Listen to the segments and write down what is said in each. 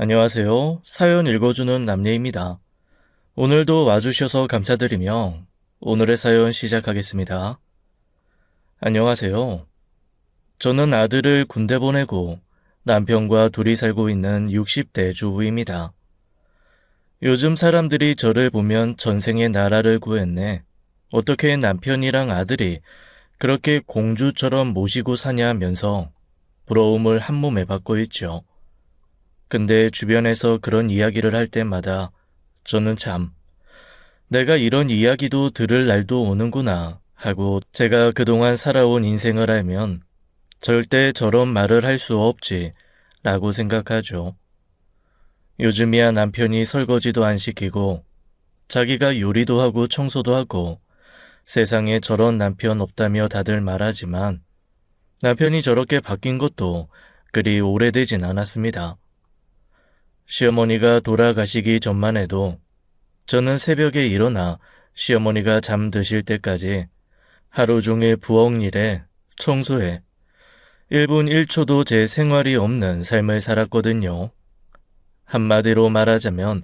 안녕하세요. 사연 읽어주는 남예입니다. 오늘도 와주셔서 감사드리며 오늘의 사연 시작하겠습니다. 안녕하세요. 저는 아들을 군대 보내고 남편과 둘이 살고 있는 60대 주부입니다. 요즘 사람들이 저를 보면 전생에 나라를 구했네. 어떻게 남편이랑 아들이 그렇게 공주처럼 모시고 사냐면서 부러움을 한몸에 받고 있죠. 근데 주변에서 그런 이야기를 할 때마다 저는 참, 내가 이런 이야기도 들을 날도 오는구나 하고 제가 그동안 살아온 인생을 알면 절대 저런 말을 할 수 없지 라고 생각하죠. 요즘이야 남편이 설거지도 안 시키고 자기가 요리도 하고 청소도 하고 세상에 저런 남편 없다며 다들 말하지만 남편이 저렇게 바뀐 것도 그리 오래되진 않았습니다. 시어머니가 돌아가시기 전만 해도 저는 새벽에 일어나 시어머니가 잠드실 때까지 하루 종일 부엌 일에 청소에 1분 1초도 제 생활이 없는 삶을 살았거든요. 한마디로 말하자면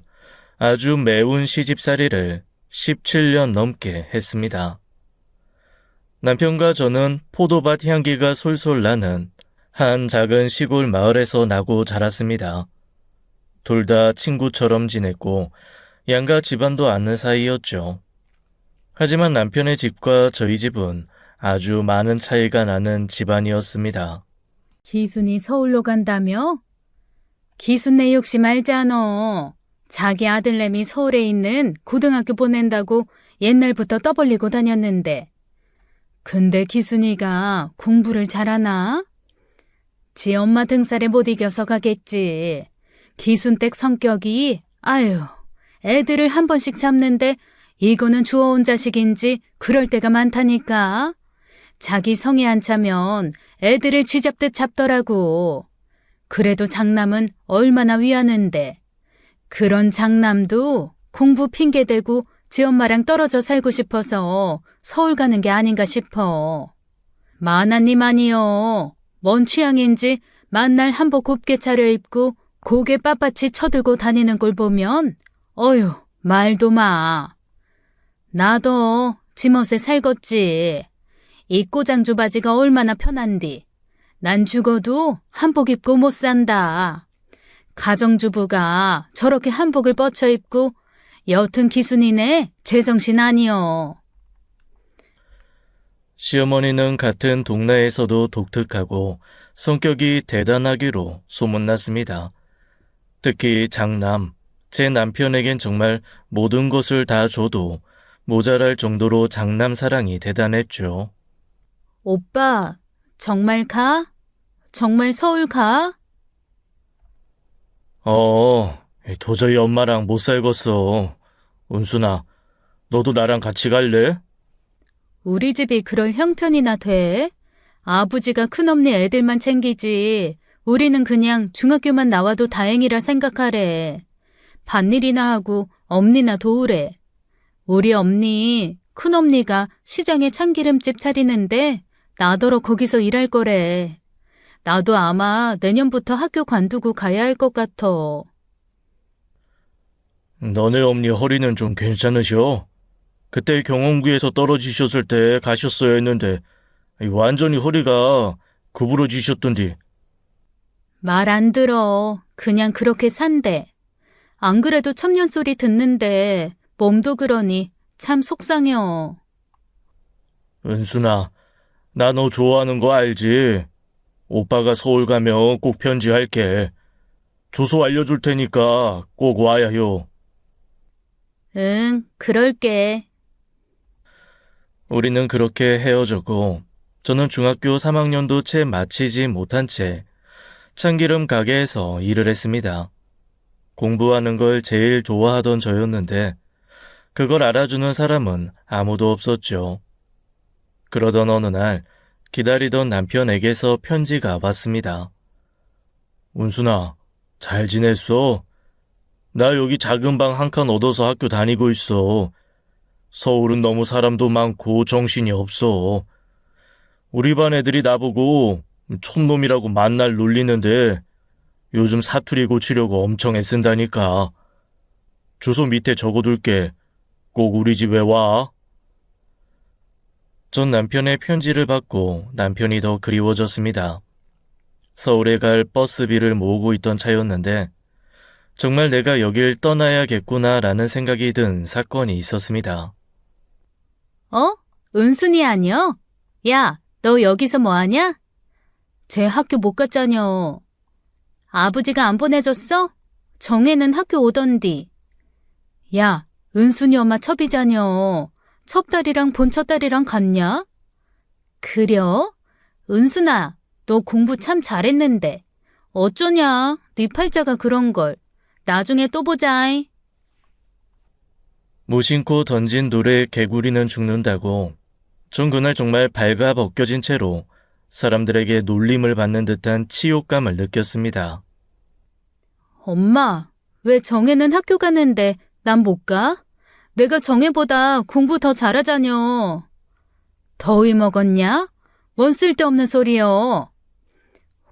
아주 매운 시집살이를 17년 넘게 했습니다. 남편과 저는 포도밭 향기가 솔솔 나는 한 작은 시골 마을에서 나고 자랐습니다. 둘 다 친구처럼 지냈고 양가 집안도 아는 사이였죠. 하지만 남편의 집과 저희 집은 아주 많은 차이가 나는 집안이었습니다. 기순이 서울로 간다며? 기순네 욕심 알잖아. 자기 아들내미 서울에 있는 고등학교 보낸다고 옛날부터 떠벌리고 다녔는데. 근데 기순이가 공부를 잘하나? 지 엄마 등살에 못 이겨서 가겠지. 기순댁 성격이 애들을 한 번씩 잡는데 이거는 주워온 자식인지 그럴 때가 많다니까. 자기 성에 안 차면 애들을 쥐잡듯 잡더라고. 그래도 장남은 얼마나 위하는데. 그런 장남도 공부 핑계대고 지 엄마랑 떨어져 살고 싶어서 서울 가는 게 아닌가 싶어. 만화님 아니여. 뭔 취향인지 만날 한복 곱게 차려입고 고개 빳빳이 쳐들고 다니는 걸 보면 어휴 말도 마. 나도 지멋에 살겄지. 이 꼬장주 바지가 얼마나 편한디. 난 죽어도 한복 입고 못 산다. 가정주부가 저렇게 한복을 뻗쳐 입고 여튼 기순이네 제정신 아니여. 시어머니는 같은 동네에서도 독특하고 성격이 대단하기로 소문났습니다. 특히 장남, 제 남편에겐 정말 모든 것을 다 줘도 모자랄 정도로 장남 사랑이 대단했죠. 오빠 정말 가? 정말 서울 가? 도저히 엄마랑 못 살겠어. 은순아, 너도 나랑 같이 갈래? 우리 집이 그럴 형편이나 돼? 아버지가 큰엄니 애들만 챙기지. 우리는 그냥 중학교만 나와도 다행이라 생각하래. 밭일이나 하고 엄니나 도우래. 우리 엄니, 큰엄니가 시장에 참기름집 차리는데 나더러 거기서 일할 거래. 나도 아마 내년부터 학교 관두고 가야 할 것 같아. 너네 어머니 허리는 좀 괜찮으셔? 그때 경험구에서 떨어지셨을 때 가셨어야 했는데 완전히 허리가 구부러지셨던디. 말 안 들어. 그냥 그렇게 산대. 안 그래도 첨년 소리 듣는데 몸도 그러니 참 속상해요. 은순아, 나 너 좋아하는 거 알지? 오빠가 서울 가면 꼭 편지할게. 주소 알려줄 테니까 꼭 와야 해요. 응, 그럴게. 우리는 그렇게 헤어졌고 저는 중학교 3학년도 채 마치지 못한 채 참기름 가게에서 일을 했습니다. 공부하는 걸 제일 좋아하던 저였는데 그걸 알아주는 사람은 아무도 없었죠. 그러던 어느 날 기다리던 남편에게서 편지가 왔습니다. 운순아, 잘 지냈어? 나 여기 작은 방 한 칸 얻어서 학교 다니고 있어. 서울은 너무 사람도 많고 정신이 없어. 우리 반 애들이 나보고 촌놈이라고 만날 놀리는데 요즘 사투리 고치려고 엄청 애쓴다니까. 주소 밑에 적어둘게. 꼭 우리 집에 와. 전 남편의 편지를 받고 남편이 더 그리워졌습니다. 서울에 갈 버스비를 모으고 있던 차였는데 정말 내가 여길 떠나야겠구나라는 생각이 든 사건이 있었습니다. 어? 은순이 아니여? 야, 너 여기서 뭐하냐? 쟤 학교 못 갔자녀. 아버지가 안 보내줬어? 정혜는 학교 오던디. 야, 은순이 엄마 첩이자녀. 첩다리랑 본처다리랑 같냐? 그려? 은순아, 너 공부 참 잘했는데. 어쩌냐, 네 팔자가 그런 걸. 나중에 또 보자이. 무심코 던진 돌에 개구리는 죽는다고 전 그날 정말 발가 벗겨진 채로 사람들에게 놀림을 받는 듯한 치욕감을 느꼈습니다. 엄마, 왜 정혜는 학교 가는데 난 못 가? 내가 정혜보다 공부 더 잘하자녀. 더위 먹었냐? 뭔 쓸데없는 소리여.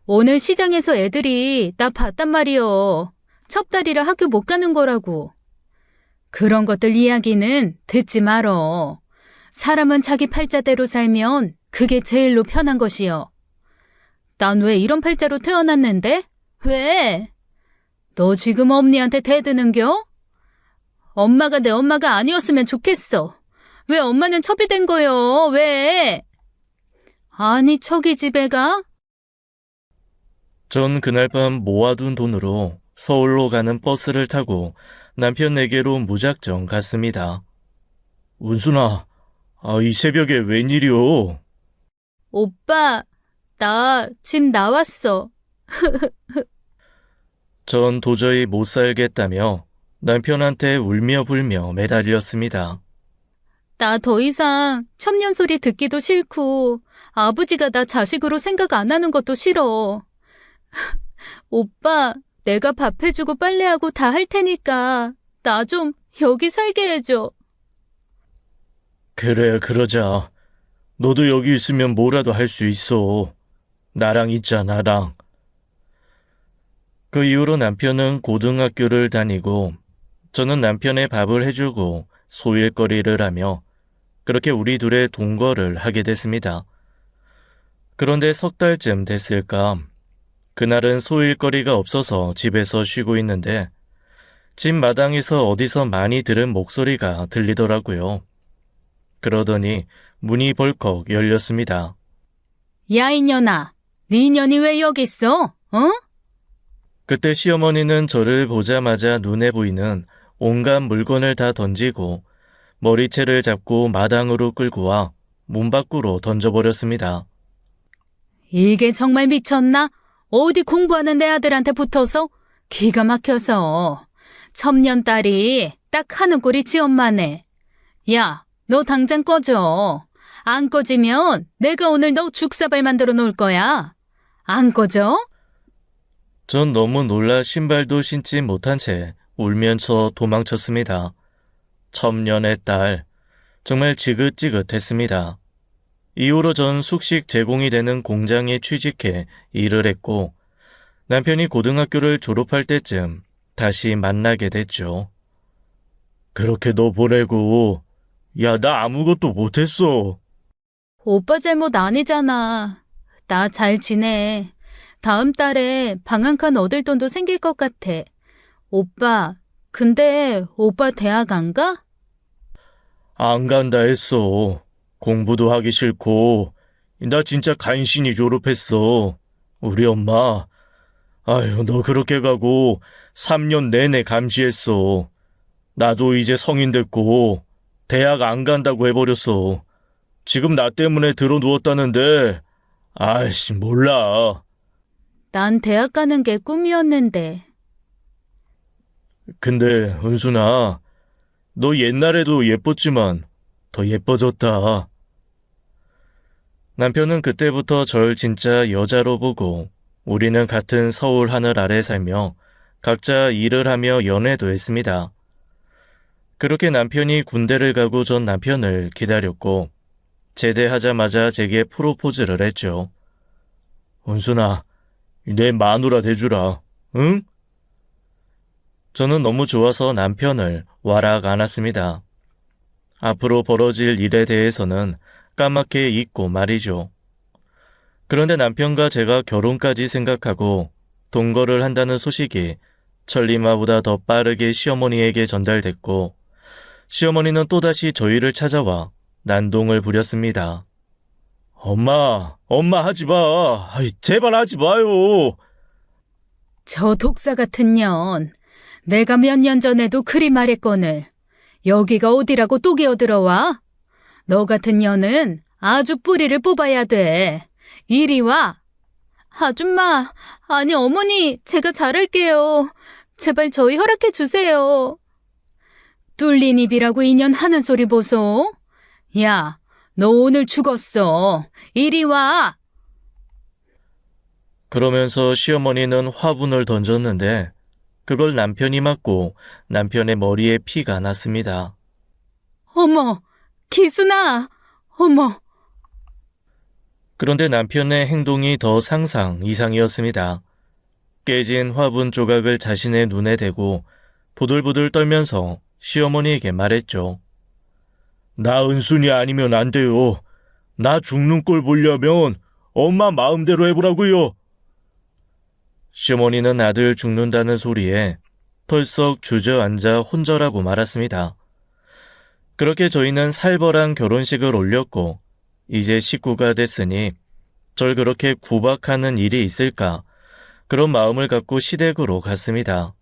오늘 시장에서 애들이 나 봤단 말이여. 첩다리라 학교 못 가는 거라고. 그런 것들 이야기는 듣지 말어. 사람은 자기 팔자대로 살면 그게 제일로 편한 것이여. 난 왜 이런 팔자로 태어났는데? 왜? 너 지금 엄니한테 대드는겨? 엄마가 내 엄마가 아니었으면 좋겠어. 왜 엄마는 첩이 된 거요? 왜? 아니, 척이 집에 가? 전 그날 밤 모아둔 돈으로 서울로 가는 버스를 타고 남편에게로 무작정 갔습니다. 은순아, 이 새벽에 웬일이오? 오빠, 나 집 나왔어. 전 도저히 못 살겠다며 남편한테 울며 불며 매달렸습니다. 나 더 이상 첩년 소리 듣기도 싫고 아버지가 나 자식으로 생각 안 하는 것도 싫어. 오빠, 내가 밥 해주고 빨래하고 다 할 테니까 나 좀 여기 살게 해줘. 그래, 그러자. 너도 여기 있으면 뭐라도 할 수 있어. 나랑 있자, 나랑. 그 이후로 남편은 고등학교를 다니고 저는 남편의 밥을 해주고 소일거리를 하며 그렇게 우리 둘의 동거를 하게 됐습니다. 그런데 석 달쯤 됐을까? 그날은 소일거리가 없어서 집에서 쉬고 있는데 집 마당에서 어디서 많이 들은 목소리가 들리더라고요. 그러더니 문이 벌컥 열렸습니다. 야, 이년아, 네 인연이 왜 여기 있어? 어? 그때 시어머니는 저를 보자마자 눈에 보이는 온갖 물건을 다 던지고 머리채를 잡고 마당으로 끌고 와 문 밖으로 던져버렸습니다. 이게 정말 미쳤나? 어디 공부하는 내 아들한테 붙어서? 기가 막혀서. 첩년 딸이 딱 하는 꼴이 지 엄마네. 야, 너 당장 꺼져. 안 꺼지면 내가 오늘 너 죽사발 만들어 놓을 거야. 안 꺼져? 전 너무 놀라 신발도 신지 못한 채 울면서 도망쳤습니다. 첩년의 딸, 정말 지긋지긋했습니다. 이후로 전 숙식 제공이 되는 공장에 취직해 일을 했고 남편이 고등학교를 졸업할 때쯤 다시 만나게 됐죠. 그렇게 너 보내고 야, 나 아무것도 못했어. 오빠 잘못 아니잖아. 나 잘 지내. 다음 달에 방 한 칸 얻을 돈도 생길 것 같아. 오빠, 근데 오빠 대학 안 가? 안 간다 했어. 공부도 하기 싫고 나 진짜 간신히 졸업했어. 우리 엄마, 아유, 너 그렇게 가고 3년 내내 감시했어. 나도 이제 성인 됐고 대학 안 간다고 해버렸어. 지금 나 때문에 들어 누웠다는데 아이씨, 몰라. 난 대학 가는 게 꿈이었는데. 근데 은순아, 너 옛날에도 예뻤지만 더 예뻐졌다. 남편은 그때부터 절 진짜 여자로 보고 우리는 같은 서울 하늘 아래 살며 각자 일을 하며 연애도 했습니다. 그렇게 남편이 군대를 가고 전 남편을 기다렸고 제대하자마자 제게 프로포즈를 했죠. 은순아, 내 마누라 돼주라. 응? 저는 너무 좋아서 남편을 와락 안았습니다. 앞으로 벌어질 일에 대해서는 까맣게 잊고 말이죠. 그런데 남편과 제가 결혼까지 생각하고 동거를 한다는 소식이 천리마보다 더 빠르게 시어머니에게 전달됐고, 시어머니는 또다시 저희를 찾아와 난동을 부렸습니다. 엄마 하지 마. 제발 하지 마요. 저 독사 같은 년. 내가 몇 년 전에도 그리 말했거늘. 여기가 어디라고 또 기어들어와? 너 같은 년은 아주 뿌리를 뽑아야 돼. 이리 와. 아줌마, 아니 어머니, 제가 잘할게요. 제발 저희 허락해 주세요. 뚫린 입이라고 인연 하는 소리 보소. 야, 너 오늘 죽었어. 이리 와. 그러면서 시어머니는 화분을 던졌는데 그걸 남편이 맞고 남편의 머리에 피가 났습니다. 어머, 기순아. 어머. 그런데 남편의 행동이 더 상상 이상이었습니다. 깨진 화분 조각을 자신의 눈에 대고 부들부들 떨면서 시어머니에게 말했죠. 나 은순이 아니면 안 돼요. 나 죽는 꼴 보려면 엄마 마음대로 해보라고요. 시어머니는 아들 죽는다는 소리에 털썩 주저앉아 혼절하고 말았습니다. 그렇게 저희는 살벌한 결혼식을 올렸고 이제 식구가 됐으니 절 그렇게 구박하는 일이 있을까 그런 마음을 갖고 시댁으로 갔습니다.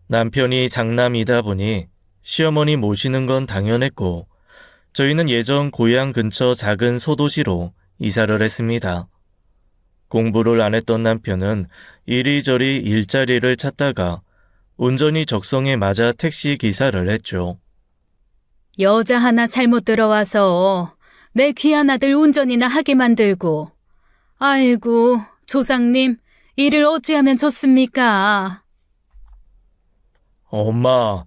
남편이 장남이다 보니 시어머니 모시는 건 당연했고 저희는 예전 고향 근처 작은 소도시로 이사를 했습니다. 공부를 안 했던 남편은 이리저리 일자리를 찾다가 온전히 적성에 맞아 택시 기사를 했죠. 여자 하나 잘못 들어와서 내 귀한 아들 운전이나 하게 만들고. 아이고, 조상님, 일을 어찌하면 좋습니까? 엄마,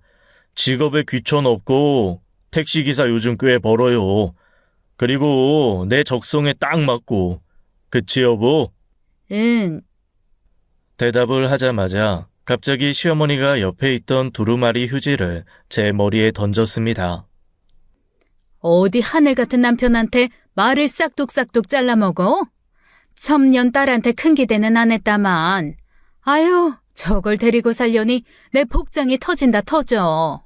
직업에 귀천 없고 택시기사 요즘 꽤 벌어요. 그리고 내 적성에 딱 맞고. 그치 여보? 응. 대답을 하자마자 갑자기 시어머니가 옆에 있던 두루마리 휴지를 제 머리에 던졌습니다. 어디 하늘 같은 남편한테 말을 싹둑싹둑 잘라먹어? 첨년 딸한테 큰 기대는 안 했다만. 아유, 저걸 데리고 살려니 내 복장이 터진다 터져.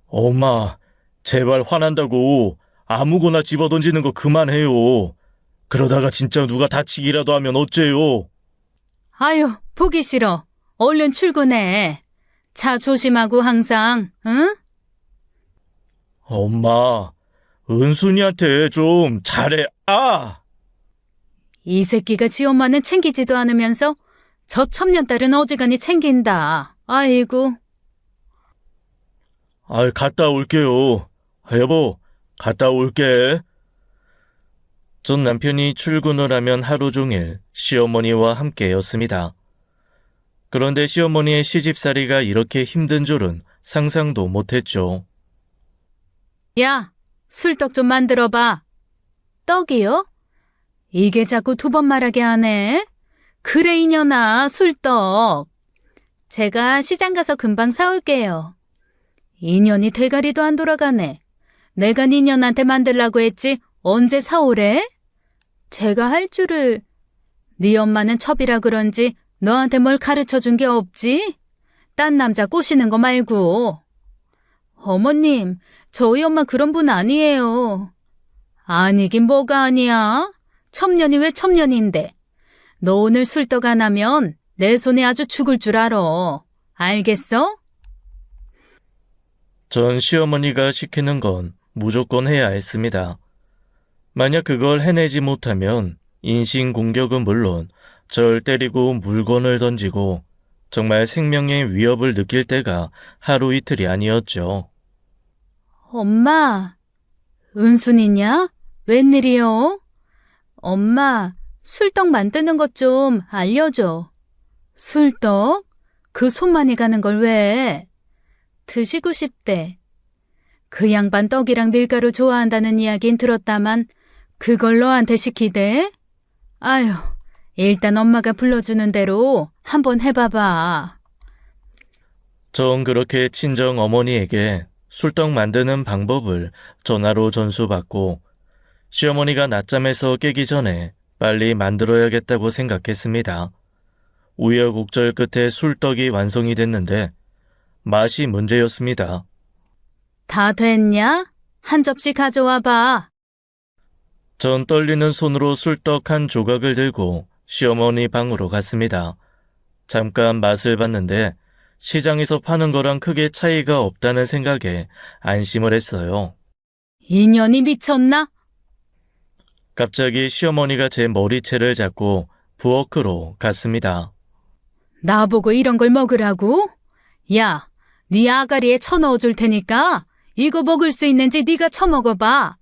엄마, 제발 화난다고 아무거나 집어던지는 거 그만해요. 그러다가 진짜 누가 다치기라도 하면 어째요? 아유, 보기 싫어. 얼른 출근해. 차 조심하고 항상, 응? 엄마, 은순이한테 좀 잘해. 이 새끼가 지 엄마는 챙기지도 않으면서 저 첨년딸은 어지간히 챙긴다. 아이고. 갔다 올게요. 여보, 갔다 올게. 전 남편이 출근을 하면 하루 종일 시어머니와 함께였습니다. 그런데 시어머니의 시집살이가 이렇게 힘든 줄은 상상도 못했죠. 야, 술떡 좀 만들어봐. 떡이요? 이게 자꾸 두 번 말하게 하네. 그래 이년아, 술떡. 제가 시장 가서 금방 사올게요. 인연이 대가리도 안 돌아가네. 내가 니년한테 만들라고 했지 언제 사오래? 제가 할 줄을. 네 엄마는 첩이라 그런지 너한테 뭘 가르쳐준 게 없지? 딴 남자 꼬시는 거 말고. 어머님, 저희 엄마 그런 분 아니에요. 아니긴 뭐가 아니야. 첩년이 왜 첩년인데. 너 오늘 술떡 안 하면 내 손에 아주 죽을 줄 알아. 알겠어? 전 시어머니가 시키는 건 무조건 해야 했습니다. 만약 그걸 해내지 못하면 인신공격은 물론 절 때리고 물건을 던지고 정말 생명의 위협을 느낄 때가 하루 이틀이 아니었죠. 엄마, 은순이냐? 웬일이요? 엄마, 술떡 만드는 것 좀 알려줘. 술떡? 그 손 많이 가는 걸 왜? 드시고 싶대. 그 양반 떡이랑 밀가루 좋아한다는 이야긴 들었다만 그걸 너한테 시키대? 아유, 일단 엄마가 불러주는 대로 한번 해봐봐. 전 그렇게 친정 어머니에게 술떡 만드는 방법을 전화로 전수받고 시어머니가 낮잠에서 깨기 전에 빨리 만들어야겠다고 생각했습니다. 우여곡절 끝에 술떡이 완성이 됐는데 맛이 문제였습니다. 다 됐냐? 한 접시 가져와봐. 전 떨리는 손으로 술떡 한 조각을 들고 시어머니 방으로 갔습니다. 잠깐 맛을 봤는데 시장에서 파는 거랑 크게 차이가 없다는 생각에 안심을 했어요. 인연이 미쳤나? 갑자기 시어머니가 제 머리채를 잡고 부엌으로 갔습니다. 나보고 이런 걸 먹으라고? 야, 네 아가리에 쳐넣어 줄 테니까 이거 먹을 수 있는지 네가 쳐먹어봐.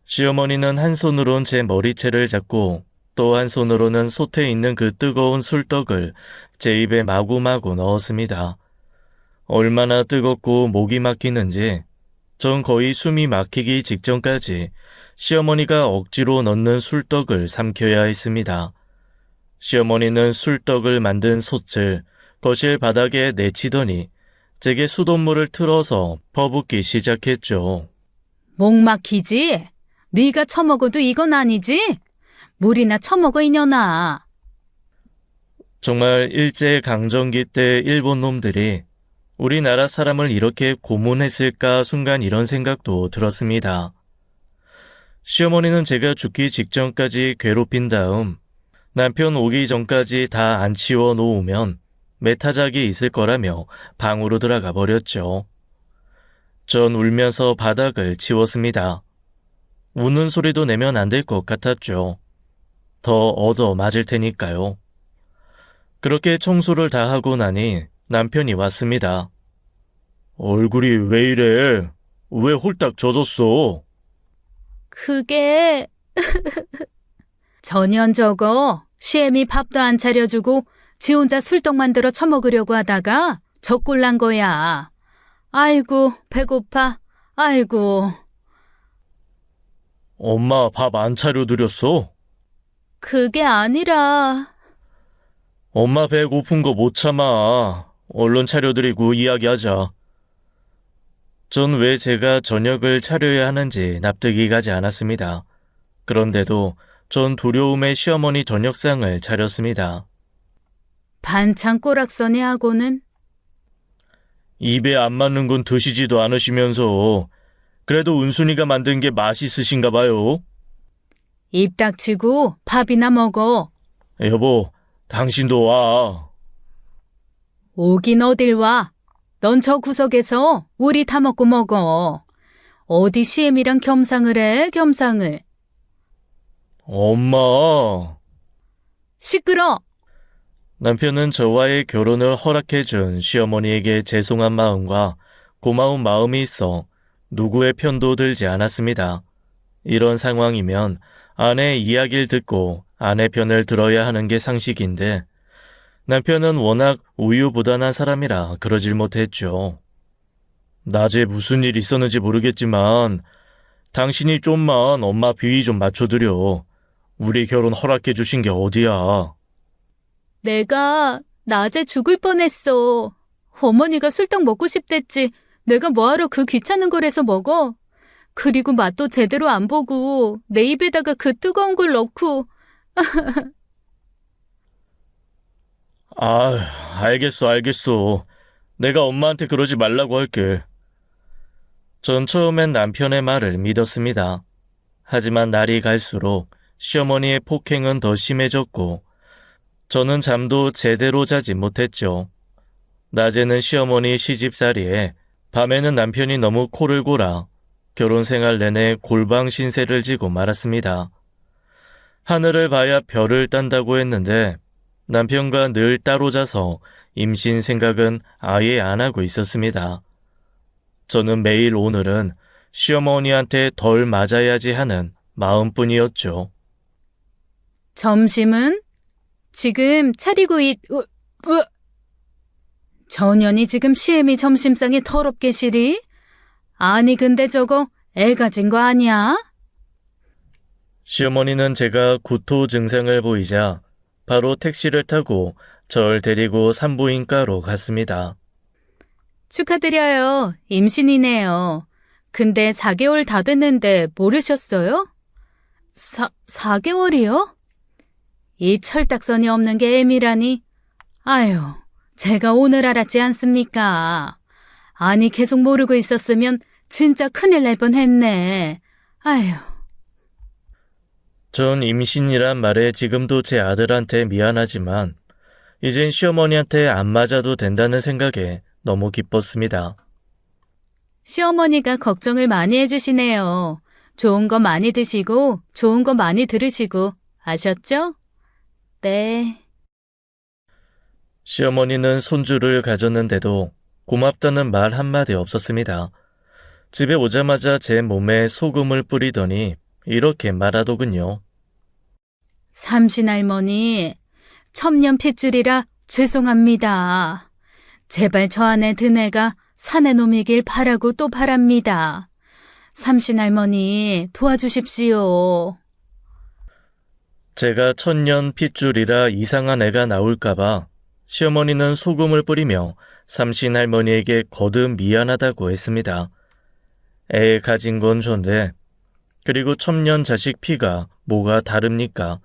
시어머니는 한 손으론 제 머리채를 잡고 또 한 손으로는 솥에 있는 그 뜨거운 술떡을 제 입에 마구마구 넣었습니다. 얼마나 뜨겁고 목이 막히는지 전 거의 숨이 막히기 직전까지 시어머니가 억지로 넣는 술떡을 삼켜야 했습니다. 시어머니는 술떡을 만든 솥을 거실 바닥에 내치더니 제게 수돗물을 틀어서 퍼붓기 시작했죠. 목 막히지? 네가 처먹어도 이건 아니지? 물이나 처먹어 이년아. 정말 일제강점기 때 일본 놈들이 우리나라 사람을 이렇게 고문했을까 순간 이런 생각도 들었습니다. 시어머니는 제가 죽기 직전까지 괴롭힌 다음 남편 오기 전까지 다 안 치워 놓으면 메타작이 있을 거라며 방으로 들어가 버렸죠. 전 울면서 바닥을 치웠습니다. 우는 소리도 내면 안 될 것 같았죠. 더 얻어 맞을 테니까요. 그렇게 청소를 다 하고 나니 남편이 왔습니다. 얼굴이 왜 이래? 왜 홀딱 젖었어? 그게 전현 저거 시엠이 밥도 안 차려주고 지 혼자 술떡 만들어 처먹으려고 하다가 젖골 난 거야. 아이고 배고파. 아이고. 엄마 밥 안 차려드렸어? 그게 아니라 엄마 배고픈 거 못 참아. 얼른 차려드리고 이야기하자. 전 왜 제가 저녁을 차려야 하는지 납득이 가지 않았습니다. 그런데도 전 두려움에 시어머니 저녁상을 차렸습니다. 반찬 꼬락서니 하고는 입에 안 맞는 건 드시지도 않으시면서 그래도 은순이가 만든 게 맛있으신가 봐요. 입 닥치고 밥이나 먹어. 여보, 당신도 와. 오긴 어딜 와. 넌 저 구석에서 우리 다 먹고 먹어. 어디 시엠이랑 겸상을 해, 겸상을. 엄마. 시끄러. 남편은 저와의 결혼을 허락해준 시어머니에게 죄송한 마음과 고마운 마음이 있어 누구의 편도 들지 않았습니다. 이런 상황이면 아내의 이야기를 듣고 아내 편을 들어야 하는 게 상식인데 남편은 워낙 우유부단한 사람이라 그러질 못했죠. 낮에 무슨 일 있었는지 모르겠지만 당신이 좀만 엄마 비위 좀 맞춰드려. 우리 결혼 허락해 주신 게 어디야. 내가 낮에 죽을 뻔했어. 어머니가 술떡 먹고 싶댔지. 내가 뭐하러 그 귀찮은 거래서 먹어. 그리고 맛도 제대로 안 보고 내 입에다가 그 뜨거운 걸 넣고. 알겠어. 내가 엄마한테 그러지 말라고 할게. 전 처음엔 남편의 말을 믿었습니다. 하지만 날이 갈수록 시어머니의 폭행은 더 심해졌고 저는 잠도 제대로 자지 못했죠. 낮에는 시어머니 시집살이에 밤에는 남편이 너무 코를 골아 결혼 생활 내내 골방 신세를 지고 말았습니다. 하늘을 봐야 별을 딴다고 했는데 남편과 늘 따로 자서 임신 생각은 아예 안 하고 있었습니다. 저는 매일 오늘은 시어머니한테 덜 맞아야지 하는 마음뿐이었죠. 점심은? 지금 차리고 전현이 지금 시엠이 점심상에 더럽게 시리? 아니 근데 저거 애 가진 거 아니야? 시어머니는 제가 구토 증상을 보이자 바로 택시를 타고 절 데리고 산부인과로 갔습니다. 축하드려요. 임신이네요. 근데 4개월 다 됐는데 모르셨어요? 4개월이요? 이 철딱선이 없는 게 애미라니. 아유, 제가 오늘 알았지 않습니까? 아니, 계속 모르고 있었으면 진짜 큰일 날 뻔했네. 아유. 전 임신이란 말에 지금도 제 아들한테 미안하지만 이젠 시어머니한테 안 맞아도 된다는 생각에 너무 기뻤습니다. 시어머니가 걱정을 많이 해주시네요. 좋은 거 많이 드시고 좋은 거 많이 들으시고 아셨죠? 네. 시어머니는 손주를 가졌는데도 고맙다는 말 한마디 없었습니다. 집에 오자마자 제 몸에 소금을 뿌리더니 이렇게 말하더군요. 삼신할머니, 천년 핏줄이라 죄송합니다. 제발 저 안에 든 애가 산의 놈이길 바라고 또 바랍니다. 삼신할머니, 도와주십시오. 제가 천년 핏줄이라 이상한 애가 나올까봐 시어머니는 소금을 뿌리며 삼신 할머니에게 거듭 미안하다고 했습니다. 애 가진 건 전데 그리고 천년 자식 피가 뭐가 다릅니까?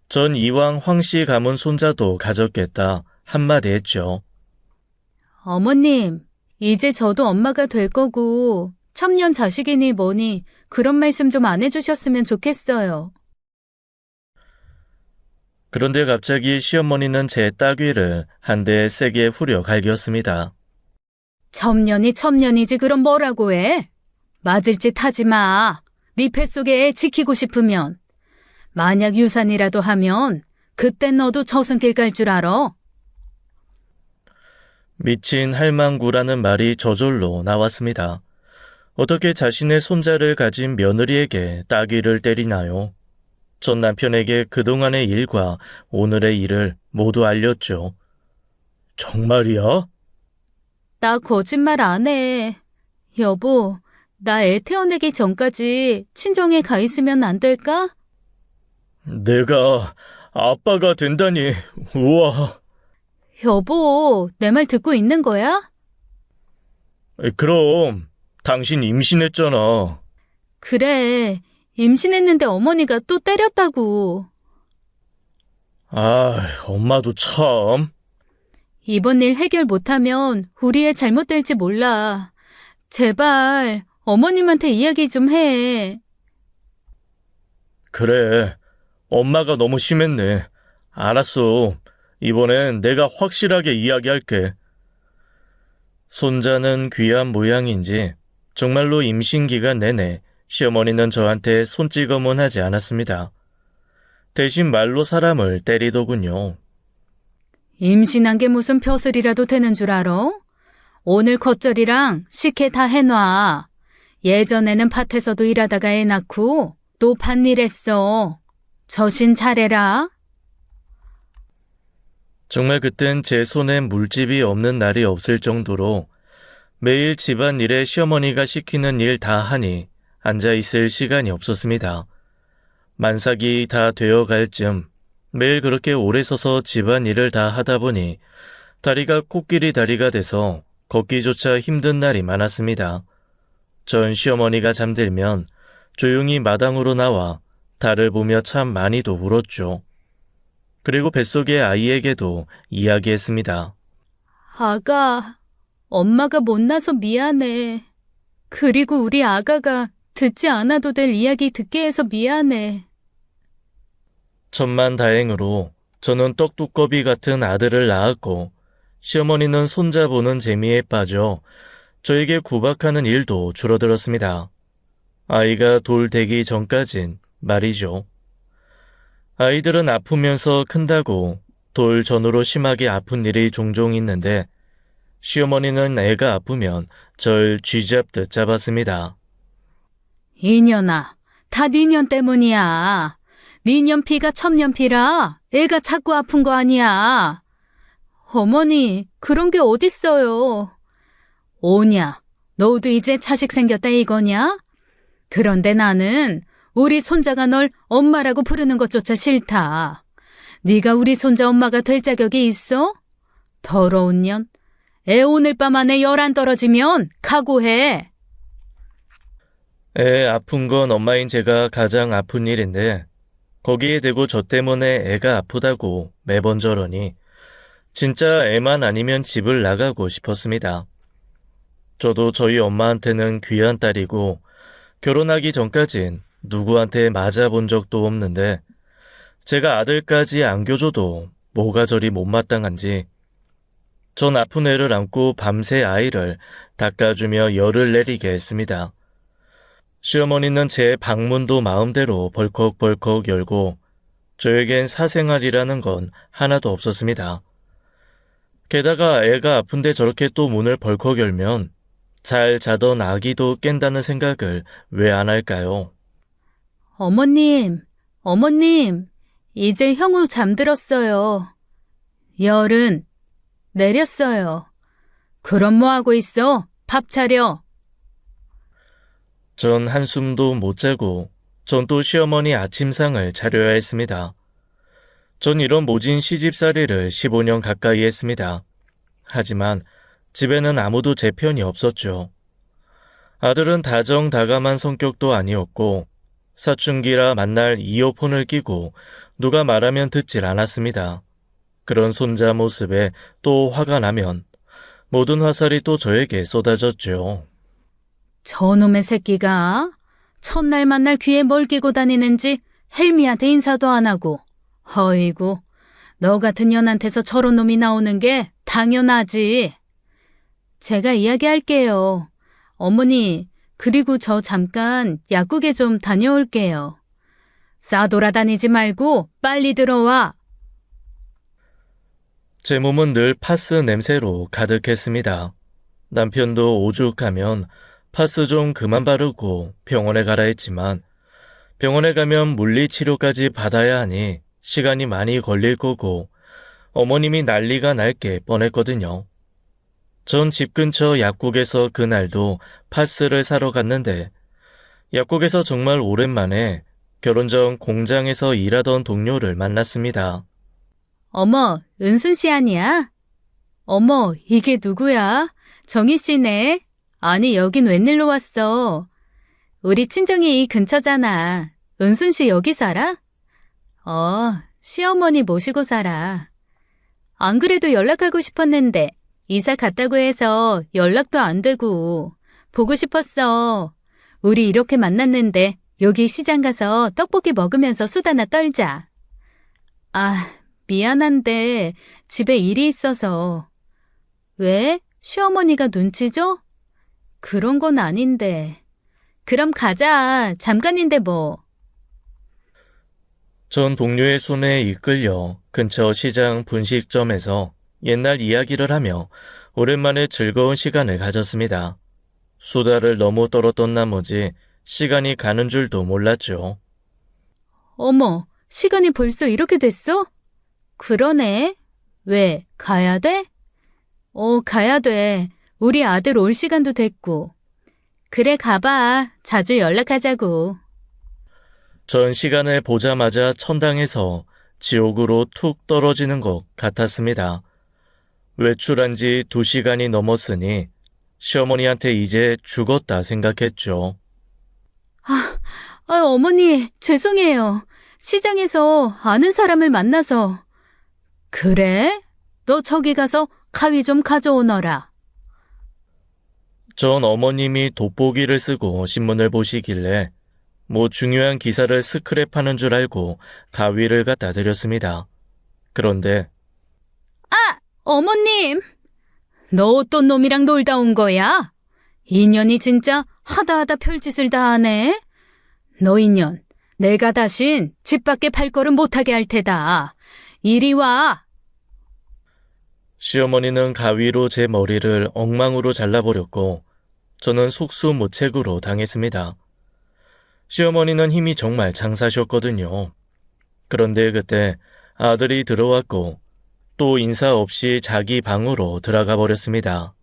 전 이왕 황씨 가문 손자도 가졌겠다 한마디 했죠. 어머님, 이제 저도 엄마가 될 거고 천년 자식이니 뭐니 그런 말씀 좀 안 해주셨으면 좋겠어요. 그런데 갑자기 시어머니는 제 따귀를 한 대 세게 후려 갈겼습니다. 천년이지 그럼 뭐라고 해? 맞을 짓 하지 마. 네 뱃속에 애 지키고 싶으면. 만약 유산이라도 하면 그땐 너도 저승길 갈 줄 알아. 미친 할망구라는 말이 저절로 나왔습니다. 어떻게 자신의 손자를 가진 며느리에게 따귀를 때리나요? 전 남편에게 그동안의 일과 오늘의 일을 모두 알렸죠. 정말이야? 나 거짓말 안 해. 여보, 나 애 태어나기 전까지 친정에 가 있으면 안 될까? 내가 아빠가 된다니, 우와. 여보, 내 말 듣고 있는 거야? 그럼 당신 임신했잖아. 그래, 임신했는데 어머니가 또 때렸다고. 아, 엄마도 참. 이번 일 해결 못하면 우리 애 잘못될지 몰라. 제발 어머님한테 이야기 좀 해. 그래, 엄마가 너무 심했네. 알았어. 이번엔 내가 확실하게 이야기할게. 손자는 귀한 모양인지 정말로 임신 기간 내내 시어머니는 저한테 손찌검은 하지 않았습니다. 대신 말로 사람을 때리더군요. 임신한 게 무슨 벼슬이라도 되는 줄 알아? 오늘 겉절이랑 식혜 다 해놔. 예전에는 밭에서도 일하다가 애 낳고 또 밭일했어. 저신 잘해라. 정말 그땐 제 손에 물집이 없는 날이 없을 정도로 매일 집안일에 시어머니가 시키는 일 다 하니 앉아있을 시간이 없었습니다. 만삭이 다 되어갈 쯤 매일 그렇게 오래 서서 집안일을 다 하다 보니 다리가 코끼리 다리가 돼서 걷기조차 힘든 날이 많았습니다. 전 시어머니가 잠들면 조용히 마당으로 나와 달을 보며 참 많이도 울었죠. 그리고 뱃속의 아이에게도 이야기했습니다. 아가, 엄마가 못나서 미안해. 그리고 우리 아가가 듣지 않아도 될 이야기 듣게 해서 미안해. 천만다행으로 저는 떡두꺼비 같은 아들을 낳았고 시어머니는 손자 보는 재미에 빠져 저에게 구박하는 일도 줄어들었습니다. 아이가 돌 되기 전까진 말이죠. 아이들은 아프면서 큰다고 돌 전후로 심하게 아픈 일이 종종 있는데 시어머니는 애가 아프면 절 쥐잡듯 잡았습니다. 이년아, 다 니년 때문이야. 니년 피가 천년 피라 애가 자꾸 아픈 거 아니야. 어머니, 그런 게 어딨어요. 오냐, 너도 이제 자식 생겼다 이거냐? 그런데 나는 우리 손자가 널 엄마라고 부르는 것조차 싫다. 네가 우리 손자 엄마가 될 자격이 있어? 더러운 년. 애 오늘 밤 안에 열 안 떨어지면 각오해. 애 아픈 건 엄마인 제가 가장 아픈 일인데 거기에 대고 저 때문에 애가 아프다고 매번 저러니 진짜 애만 아니면 집을 나가고 싶었습니다. 저도 저희 엄마한테는 귀한 딸이고 결혼하기 전까진 누구한테 맞아본 적도 없는데 제가 아들까지 안겨줘도 뭐가 저리 못마땅한지 전 아픈 애를 안고 밤새 아이를 닦아주며 열을 내리게 했습니다. 시어머니는 제 방문도 마음대로 벌컥벌컥 열고 저에겐 사생활이라는 건 하나도 없었습니다. 게다가 애가 아픈데 저렇게 또 문을 벌컥 열면 잘 자던 아기도 깬다는 생각을 왜 안 할까요? 어머님, 이제 형우 잠들었어요. 열은 내렸어요. 그럼 뭐 하고 있어? 밥 차려. 전 한숨도 못 자고 전 또 시어머니 아침상을 차려야 했습니다. 전 이런 모진 시집살이를 15년 가까이 했습니다. 하지만 집에는 아무도 제 편이 없었죠. 아들은 다정다감한 성격도 아니었고 사춘기라 만날 이어폰을 끼고 누가 말하면 듣질 않았습니다. 그런 손자 모습에 또 화가 나면 모든 화살이 또 저에게 쏟아졌죠. 저놈의 새끼가 첫날 만날 귀에 뭘 끼고 다니는지 헬미한테 인사도 안 하고. 어이구, 너 같은 년한테서 저런 놈이 나오는 게 당연하지. 제가 이야기할게요. 어머니, 그리고 저 잠깐 약국에 좀 다녀올게요. 싸돌아다니지 말고 빨리 들어와. 제 몸은 늘 파스 냄새로 가득했습니다. 남편도 오죽하면 파스 좀 그만 바르고 병원에 가라 했지만 병원에 가면 물리치료까지 받아야 하니 시간이 많이 걸릴 거고 어머님이 난리가 날 게 뻔했거든요. 전 집 근처 약국에서 그날도 파스를 사러 갔는데 약국에서 정말 오랜만에 결혼 전 공장에서 일하던 동료를 만났습니다. 어머, 은순 씨 아니야? 어머, 이게 누구야? 정희 씨네. 아니, 여긴 웬일로 왔어? 우리 친정이 이 근처잖아. 은순 씨 여기 살아? 시어머니 모시고 살아. 안 그래도 연락하고 싶었는데 이사 갔다고 해서 연락도 안 되고 보고 싶었어. 우리 이렇게 만났는데 여기 시장 가서 떡볶이 먹으면서 수다나 떨자. 아, 미안한데 집에 일이 있어서. 왜? 시어머니가 눈치 줘? 그런 건 아닌데. 그럼 가자. 잠깐인데 뭐. 전 동료의 손에 이끌려 근처 시장 분식점에서 옛날 이야기를 하며 오랜만에 즐거운 시간을 가졌습니다. 수다를 너무 떨었던 나머지 시간이 가는 줄도 몰랐죠. 어머, 시간이 벌써 이렇게 됐어? 그러네. 왜, 가야 돼? 가야 돼. 우리 아들 올 시간도 됐고. 그래, 가봐. 자주 연락하자고. 전 시간을 보자마자 천당에서 지옥으로 툭 떨어지는 것 같았습니다. 외출한 지 2시간이 넘었으니 시어머니한테 이제 죽었다 생각했죠. 어머니, 죄송해요. 시장에서 아는 사람을 만나서. 그래? 너 저기 가서 가위 좀 가져오너라. 전 어머님이 돋보기를 쓰고 신문을 보시길래 뭐 중요한 기사를 스크랩하는 줄 알고 가위를 갖다 드렸습니다. 그런데 어머님! 너 어떤 놈이랑 놀다 온 거야? 인연이 진짜 하다하다 별짓을 다 하네? 너 인연, 내가 다신 집 밖에 발걸음 못하게 할 테다. 이리 와! 시어머니는 가위로 제 머리를 엉망으로 잘라버렸고 저는 속수무책으로 당했습니다. 시어머니는 힘이 정말 장사셨거든요. 그런데 그때 아들이 들어왔고 또 인사 없이 자기 방으로 들어가 버렸습니다.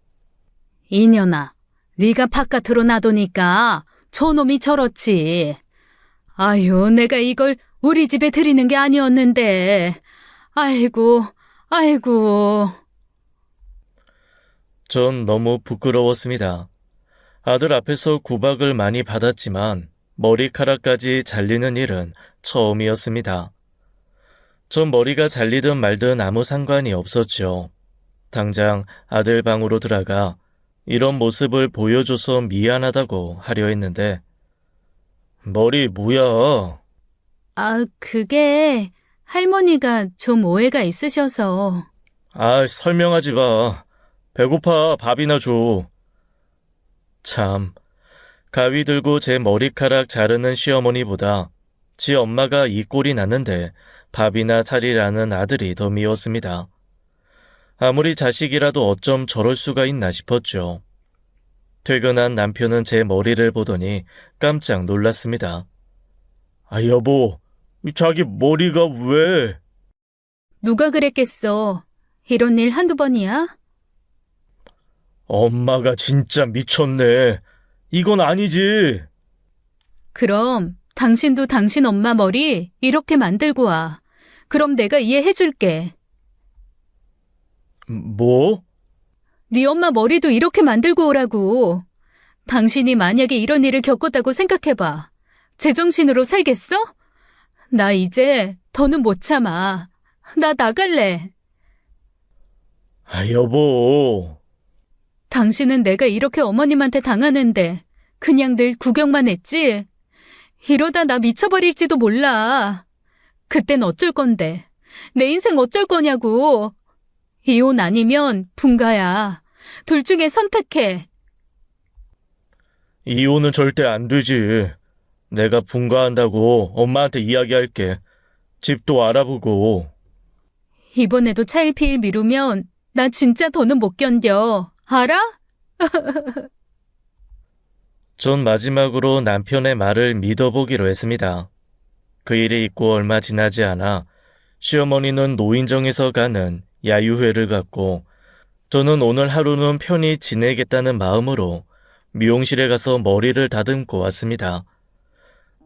이년아, 네가 바깥으로 놔두니까 저놈이 저렇지. 아유, 내가 이걸 우리 집에 드리는 게 아니었는데. 아이고, 아이고. 전 너무 부끄러웠습니다. 아들 앞에서 구박을 많이 받았지만 머리카락까지 잘리는 일은 처음이었습니다. 전 머리가 잘리든 말든 아무 상관이 없었죠. 당장 아들 방으로 들어가 이런 모습을 보여줘서 미안하다고 하려 했는데, 머리 뭐야? 아, 그게 할머니가 좀 오해가 있으셔서. 아, 설명하지 마. 배고파, 밥이나 줘. 참, 가위 들고 제 머리카락 자르는 시어머니보다 지 엄마가 이 꼴이 났는데 밥이나 차리라는 아들이 더 미웠습니다. 아무리 자식이라도 어쩜 저럴 수가 있나 싶었죠. 퇴근한 남편은 제 머리를 보더니 깜짝 놀랐습니다. 아, 여보, 자기 머리가 왜? 누가 그랬겠어. 이런 일 한두 번이야? 엄마가 진짜 미쳤네. 이건 아니지. 그럼 당신도 당신 엄마 머리 이렇게 만들고 와. 그럼 내가 이해해줄게. 뭐? 네 엄마 머리도 이렇게 만들고 오라고. 당신이 만약에 이런 일을 겪었다고 생각해봐. 제정신으로 살겠어? 나 이제 더는 못 참아. 나 나갈래. 아, 여보. 당신은 내가 이렇게 어머님한테 당하는데 그냥 늘 구경만 했지? 이러다 나 미쳐버릴지도 몰라. 그땐 어쩔 건데. 내 인생 어쩔 거냐고. 이혼 아니면 분가야. 둘 중에 선택해. 이혼은 절대 안 되지. 내가 분가한다고 엄마한테 이야기할게. 집도 알아보고. 이번에도 차일피일 미루면 나 진짜 더는 못 견뎌. 알아? 전 마지막으로 남편의 말을 믿어보기로 했습니다. 그 일이 있고 얼마 지나지 않아 시어머니는 노인정에서 가는 야유회를 갔고, 저는 오늘 하루는 편히 지내겠다는 마음으로 미용실에 가서 머리를 다듬고 왔습니다.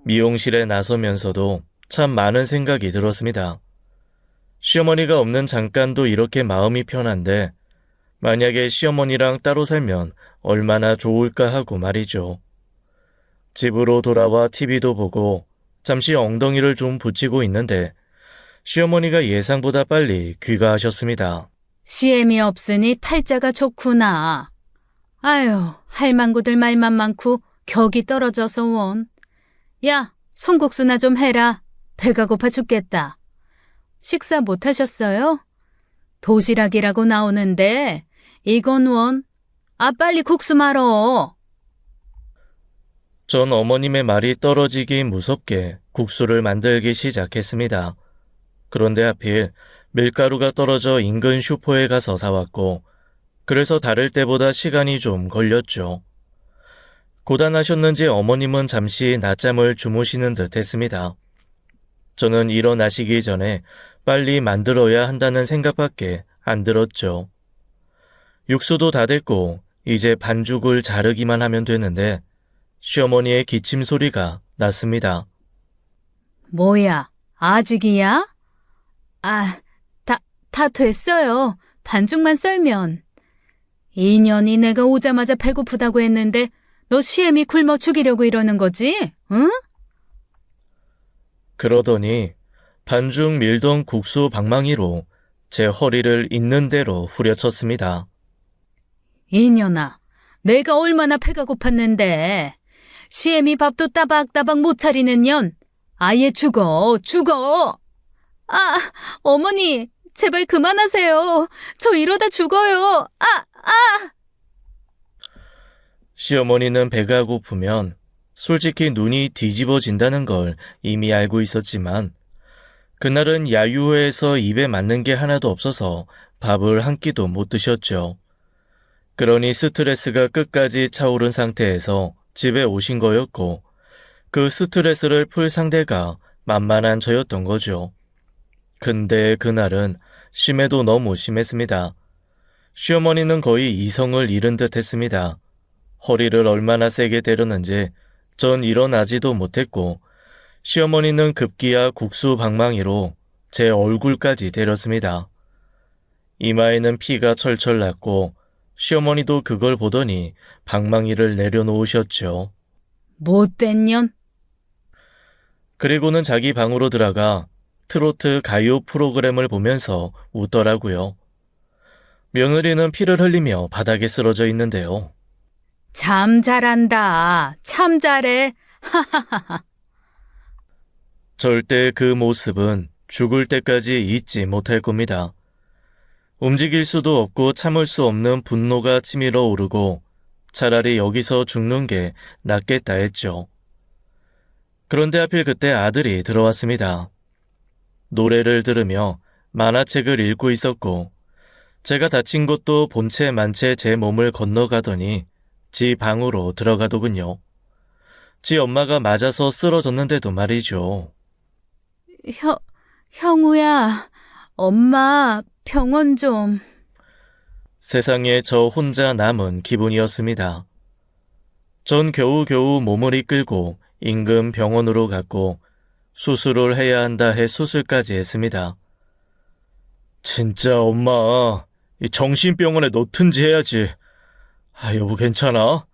미용실에 나서면서도 참 많은 생각이 들었습니다. 시어머니가 없는 잠깐도 이렇게 마음이 편한데 만약에 시어머니랑 따로 살면 얼마나 좋을까 하고 말이죠. 집으로 돌아와 TV도 보고 잠시 엉덩이를 좀 붙이고 있는데 시어머니가 예상보다 빨리 귀가하셨습니다. 시엠이 없으니 팔자가 좋구나. 아유, 할망구들 말만 많고 격이 떨어져서 원. 야, 손국수나 좀 해라. 배가 고파 죽겠다. 식사 못 하셨어요? 도시락이라고 나오는데 이건 원. 아, 빨리 국수 말어. 전 어머님의 말이 떨어지기 무섭게 국수를 만들기 시작했습니다. 그런데 하필 밀가루가 떨어져 인근 슈퍼에 가서 사왔고, 그래서 다를 때보다 시간이 좀 걸렸죠. 고단하셨는지 어머님은 잠시 낮잠을 주무시는 듯 했습니다. 저는 일어나시기 전에 빨리 만들어야 한다는 생각밖에 안 들었죠. 육수도 다 됐고 이제 반죽을 자르기만 하면 되는데 시어머니의 기침 소리가 났습니다. 뭐야, 아직이야? 아, 다 됐어요. 반죽만 썰면. 2년이 내가 오자마자 배고프다고 했는데 너 시엠이 굶어 죽이려고 이러는 거지? 응? 그러더니 반죽 밀던 국수 방망이로 제 허리를 있는 대로 후려쳤습니다. 2년아, 내가 얼마나 배가 고팠는데. 시엠이 밥도 따박따박 못 차리는 년. 아예 죽어. 아, 어머니, 제발 그만하세요. 저 이러다 죽어요. 시어머니는 배가 고프면 솔직히 눈이 뒤집어진다는 걸 이미 알고 있었지만 그날은 야유회에서 입에 맞는 게 하나도 없어서 밥을 한 끼도 못 드셨죠. 그러니 스트레스가 끝까지 차오른 상태에서 집에 오신 거였고, 그 스트레스를 풀 상대가 만만한 저였던 거죠. 근데 그날은 심해도 너무 심했습니다. 시어머니는 거의 이성을 잃은 듯 했습니다. 허리를 얼마나 세게 때렸는지 전 일어나지도 못했고, 시어머니는 급기야 국수 방망이로 제 얼굴까지 때렸습니다. 이마에는 피가 철철 났고 시어머니도 그걸 보더니 방망이를 내려놓으셨죠. 못된 년. 그리고는 자기 방으로 들어가 트로트 가요 프로그램을 보면서 웃더라고요. 며느리는 피를 흘리며 바닥에 쓰러져 있는데요. 참 잘한다. 참 잘해. 절대 그 모습은 죽을 때까지 잊지 못할 겁니다. 움직일 수도 없고 참을 수 없는 분노가 치밀어 오르고 차라리 여기서 죽는 게 낫겠다 했죠. 그런데 하필 그때 아들이 들어왔습니다. 노래를 들으며 만화책을 읽고 있었고 제가 다친 것도 본체 만체 제 몸을 건너가더니 지 방으로 들어가더군요. 지 엄마가 맞아서 쓰러졌는데도 말이죠. 형우야, 엄마 병원 좀. 세상에 저 혼자 남은 기분이었습니다. 전 겨우겨우 몸을 이끌고 인근 병원으로 갔고 수술을 해야 한다 해 수술까지 했습니다. 진짜 엄마, 이 정신병원에 놓든지 해야지. 여보 괜찮아?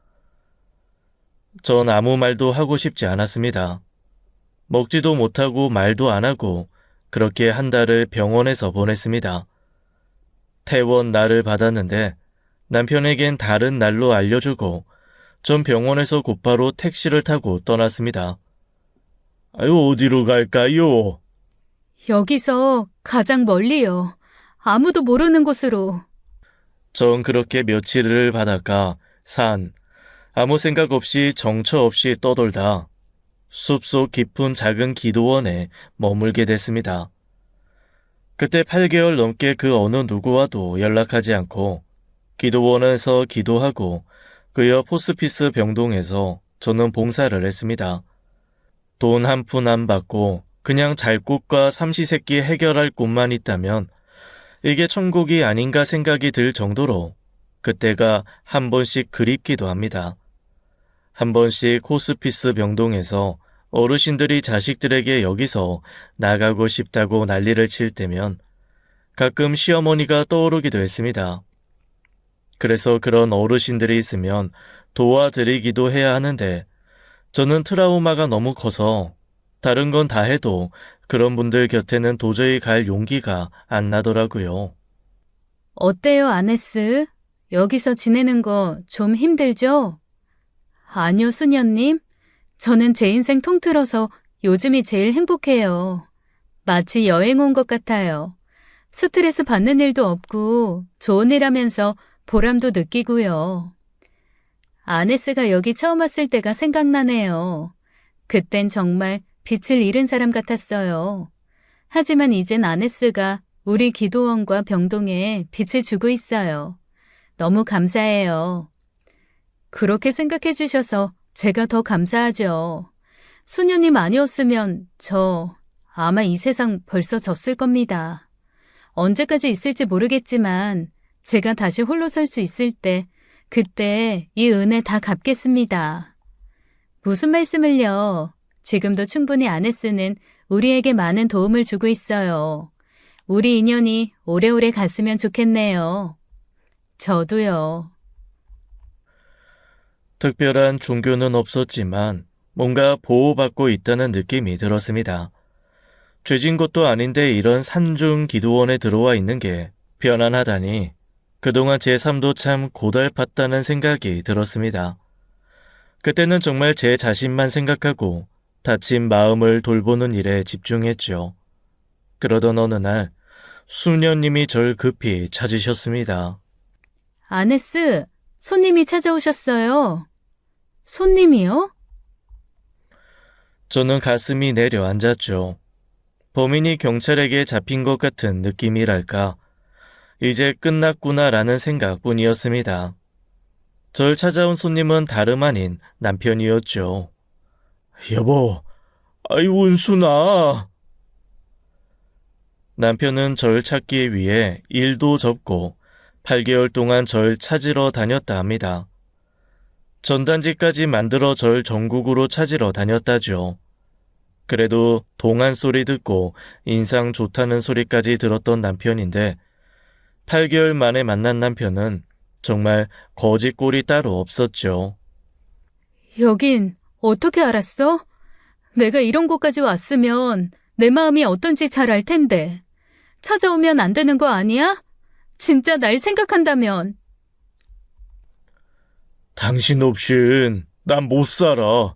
전 아무 말도 하고 싶지 않았습니다. 먹지도 못하고 말도 안 하고 그렇게 한 달을 병원에서 보냈습니다. 퇴원 날을 받았는데 남편에겐 다른 날로 알려주고 전 병원에서 곧바로 택시를 타고 떠났습니다. 어디로 갈까요? 여기서 가장 멀리요. 아무도 모르는 곳으로. 전 그렇게 며칠을 바닷가, 산, 아무 생각 없이 정처 없이 떠돌다 숲속 깊은 작은 기도원에 머물게 됐습니다. 그때 8개월 넘게 그 어느 누구와도 연락하지 않고 기도원에서 기도하고 그 옆 호스피스 병동에서 저는 봉사를 했습니다. 돈 한 푼 안 받고 그냥 잘 곳과 삼시세끼 해결할 곳만 있다면 이게 천국이 아닌가 생각이 들 정도로 그때가 한 번씩 그립기도 합니다. 한 번씩 호스피스 병동에서 어르신들이 자식들에게 여기서 나가고 싶다고 난리를 칠 때면 가끔 시어머니가 떠오르기도 했습니다. 그래서 그런 어르신들이 있으면 도와드리기도 해야 하는데 저는 트라우마가 너무 커서 다른 건 다 해도 그런 분들 곁에는 도저히 갈 용기가 안 나더라고요. 어때요, 아네스? 여기서 지내는 거 좀 힘들죠? 아니요, 수녀님. 저는 제 인생 통틀어서 요즘이 제일 행복해요. 마치 여행 온 것 같아요. 스트레스 받는 일도 없고 좋은 일 하면서 보람도 느끼고요. 아네스가 여기 처음 왔을 때가 생각나네요. 그땐 정말 빛을 잃은 사람 같았어요. 하지만 이젠 아네스가 우리 기도원과 병동에 빛을 주고 있어요. 너무 감사해요. 그렇게 생각해 주셔서 제가 더 감사하죠. 수녀님 아니었으면 저 아마 이 세상 벌써 졌을 겁니다. 언제까지 있을지 모르겠지만 제가 다시 홀로 설 수 있을 때 그때 이 은혜 다 갚겠습니다. 무슨 말씀을요? 지금도 충분히 아네스는 우리에게 많은 도움을 주고 있어요. 우리 인연이 오래오래 갔으면 좋겠네요. 저도요. 특별한 종교는 없었지만 뭔가 보호받고 있다는 느낌이 들었습니다. 죄진 것도 아닌데 이런 산중 기도원에 들어와 있는 게 편안하다니 그동안 제 삶도 참 고달팠다는 생각이 들었습니다. 그때는 정말 제 자신만 생각하고 다친 마음을 돌보는 일에 집중했죠. 그러던 어느 날 수녀님이 절 급히 찾으셨습니다. 아네스, 손님이 찾아오셨어요. 손님이요? 저는 가슴이 내려앉았죠. 범인이 경찰에게 잡힌 것 같은 느낌이랄까. 이제 끝났구나라는 생각뿐이었습니다. 절 찾아온 손님은 다름 아닌 남편이었죠. 여보, 운순아. 남편은 절 찾기 위해 일도 접고 8개월 동안 절 찾으러 다녔다 합니다. 전단지까지 만들어 절 전국으로 찾으러 다녔다죠. 그래도 동안 소리 듣고 인상 좋다는 소리까지 들었던 남편인데 8개월 만에 만난 남편은 정말 거짓골이 따로 없었죠. 여긴 어떻게 알았어? 내가 이런 곳까지 왔으면 내 마음이 어떤지 잘 알 텐데. 찾아오면 안 되는 거 아니야? 진짜 날 생각한다면. 당신 없인 난 못 살아.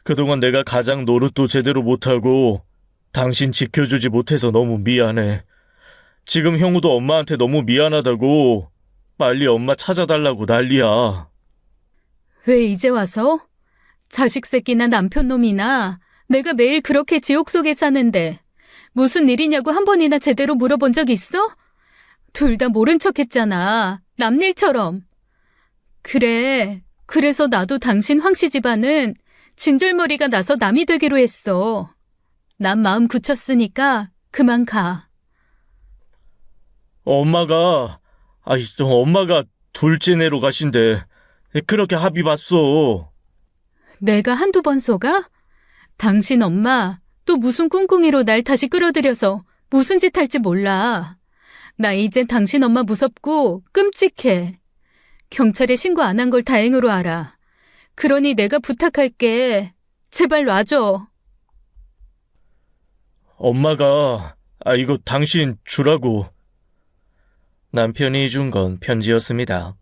그동안 내가 가장 노릇도 제대로 못하고 당신 지켜주지 못해서 너무 미안해. 지금 형우도 엄마한테 너무 미안하다고 빨리 엄마 찾아달라고 난리야. 왜 이제 와서? 자식 새끼나 남편 놈이나 내가 매일 그렇게 지옥 속에 사는데 무슨 일이냐고 한 번이나 제대로 물어본 적 있어? 둘 다 모른 척 했잖아. 남일처럼. 그래. 그래서 나도 당신 황씨 집안은 진절머리가 나서 남이 되기로 했어. 난 마음 굳혔으니까 그만 가. 엄마가 둘째 내로 가신대. 그렇게 합의 봤어. 내가 한두 번 속아? 당신 엄마 또 무슨 꿍꿍이로 날 다시 끌어들여서 무슨 짓 할지 몰라. 나 이제 당신 엄마 무섭고 끔찍해. 경찰에 신고 안 한 걸 다행으로 알아. 그러니 내가 부탁할게. 제발 놔줘. 엄마가 이거 당신 주라고. 남편이 준 건 편지였습니다.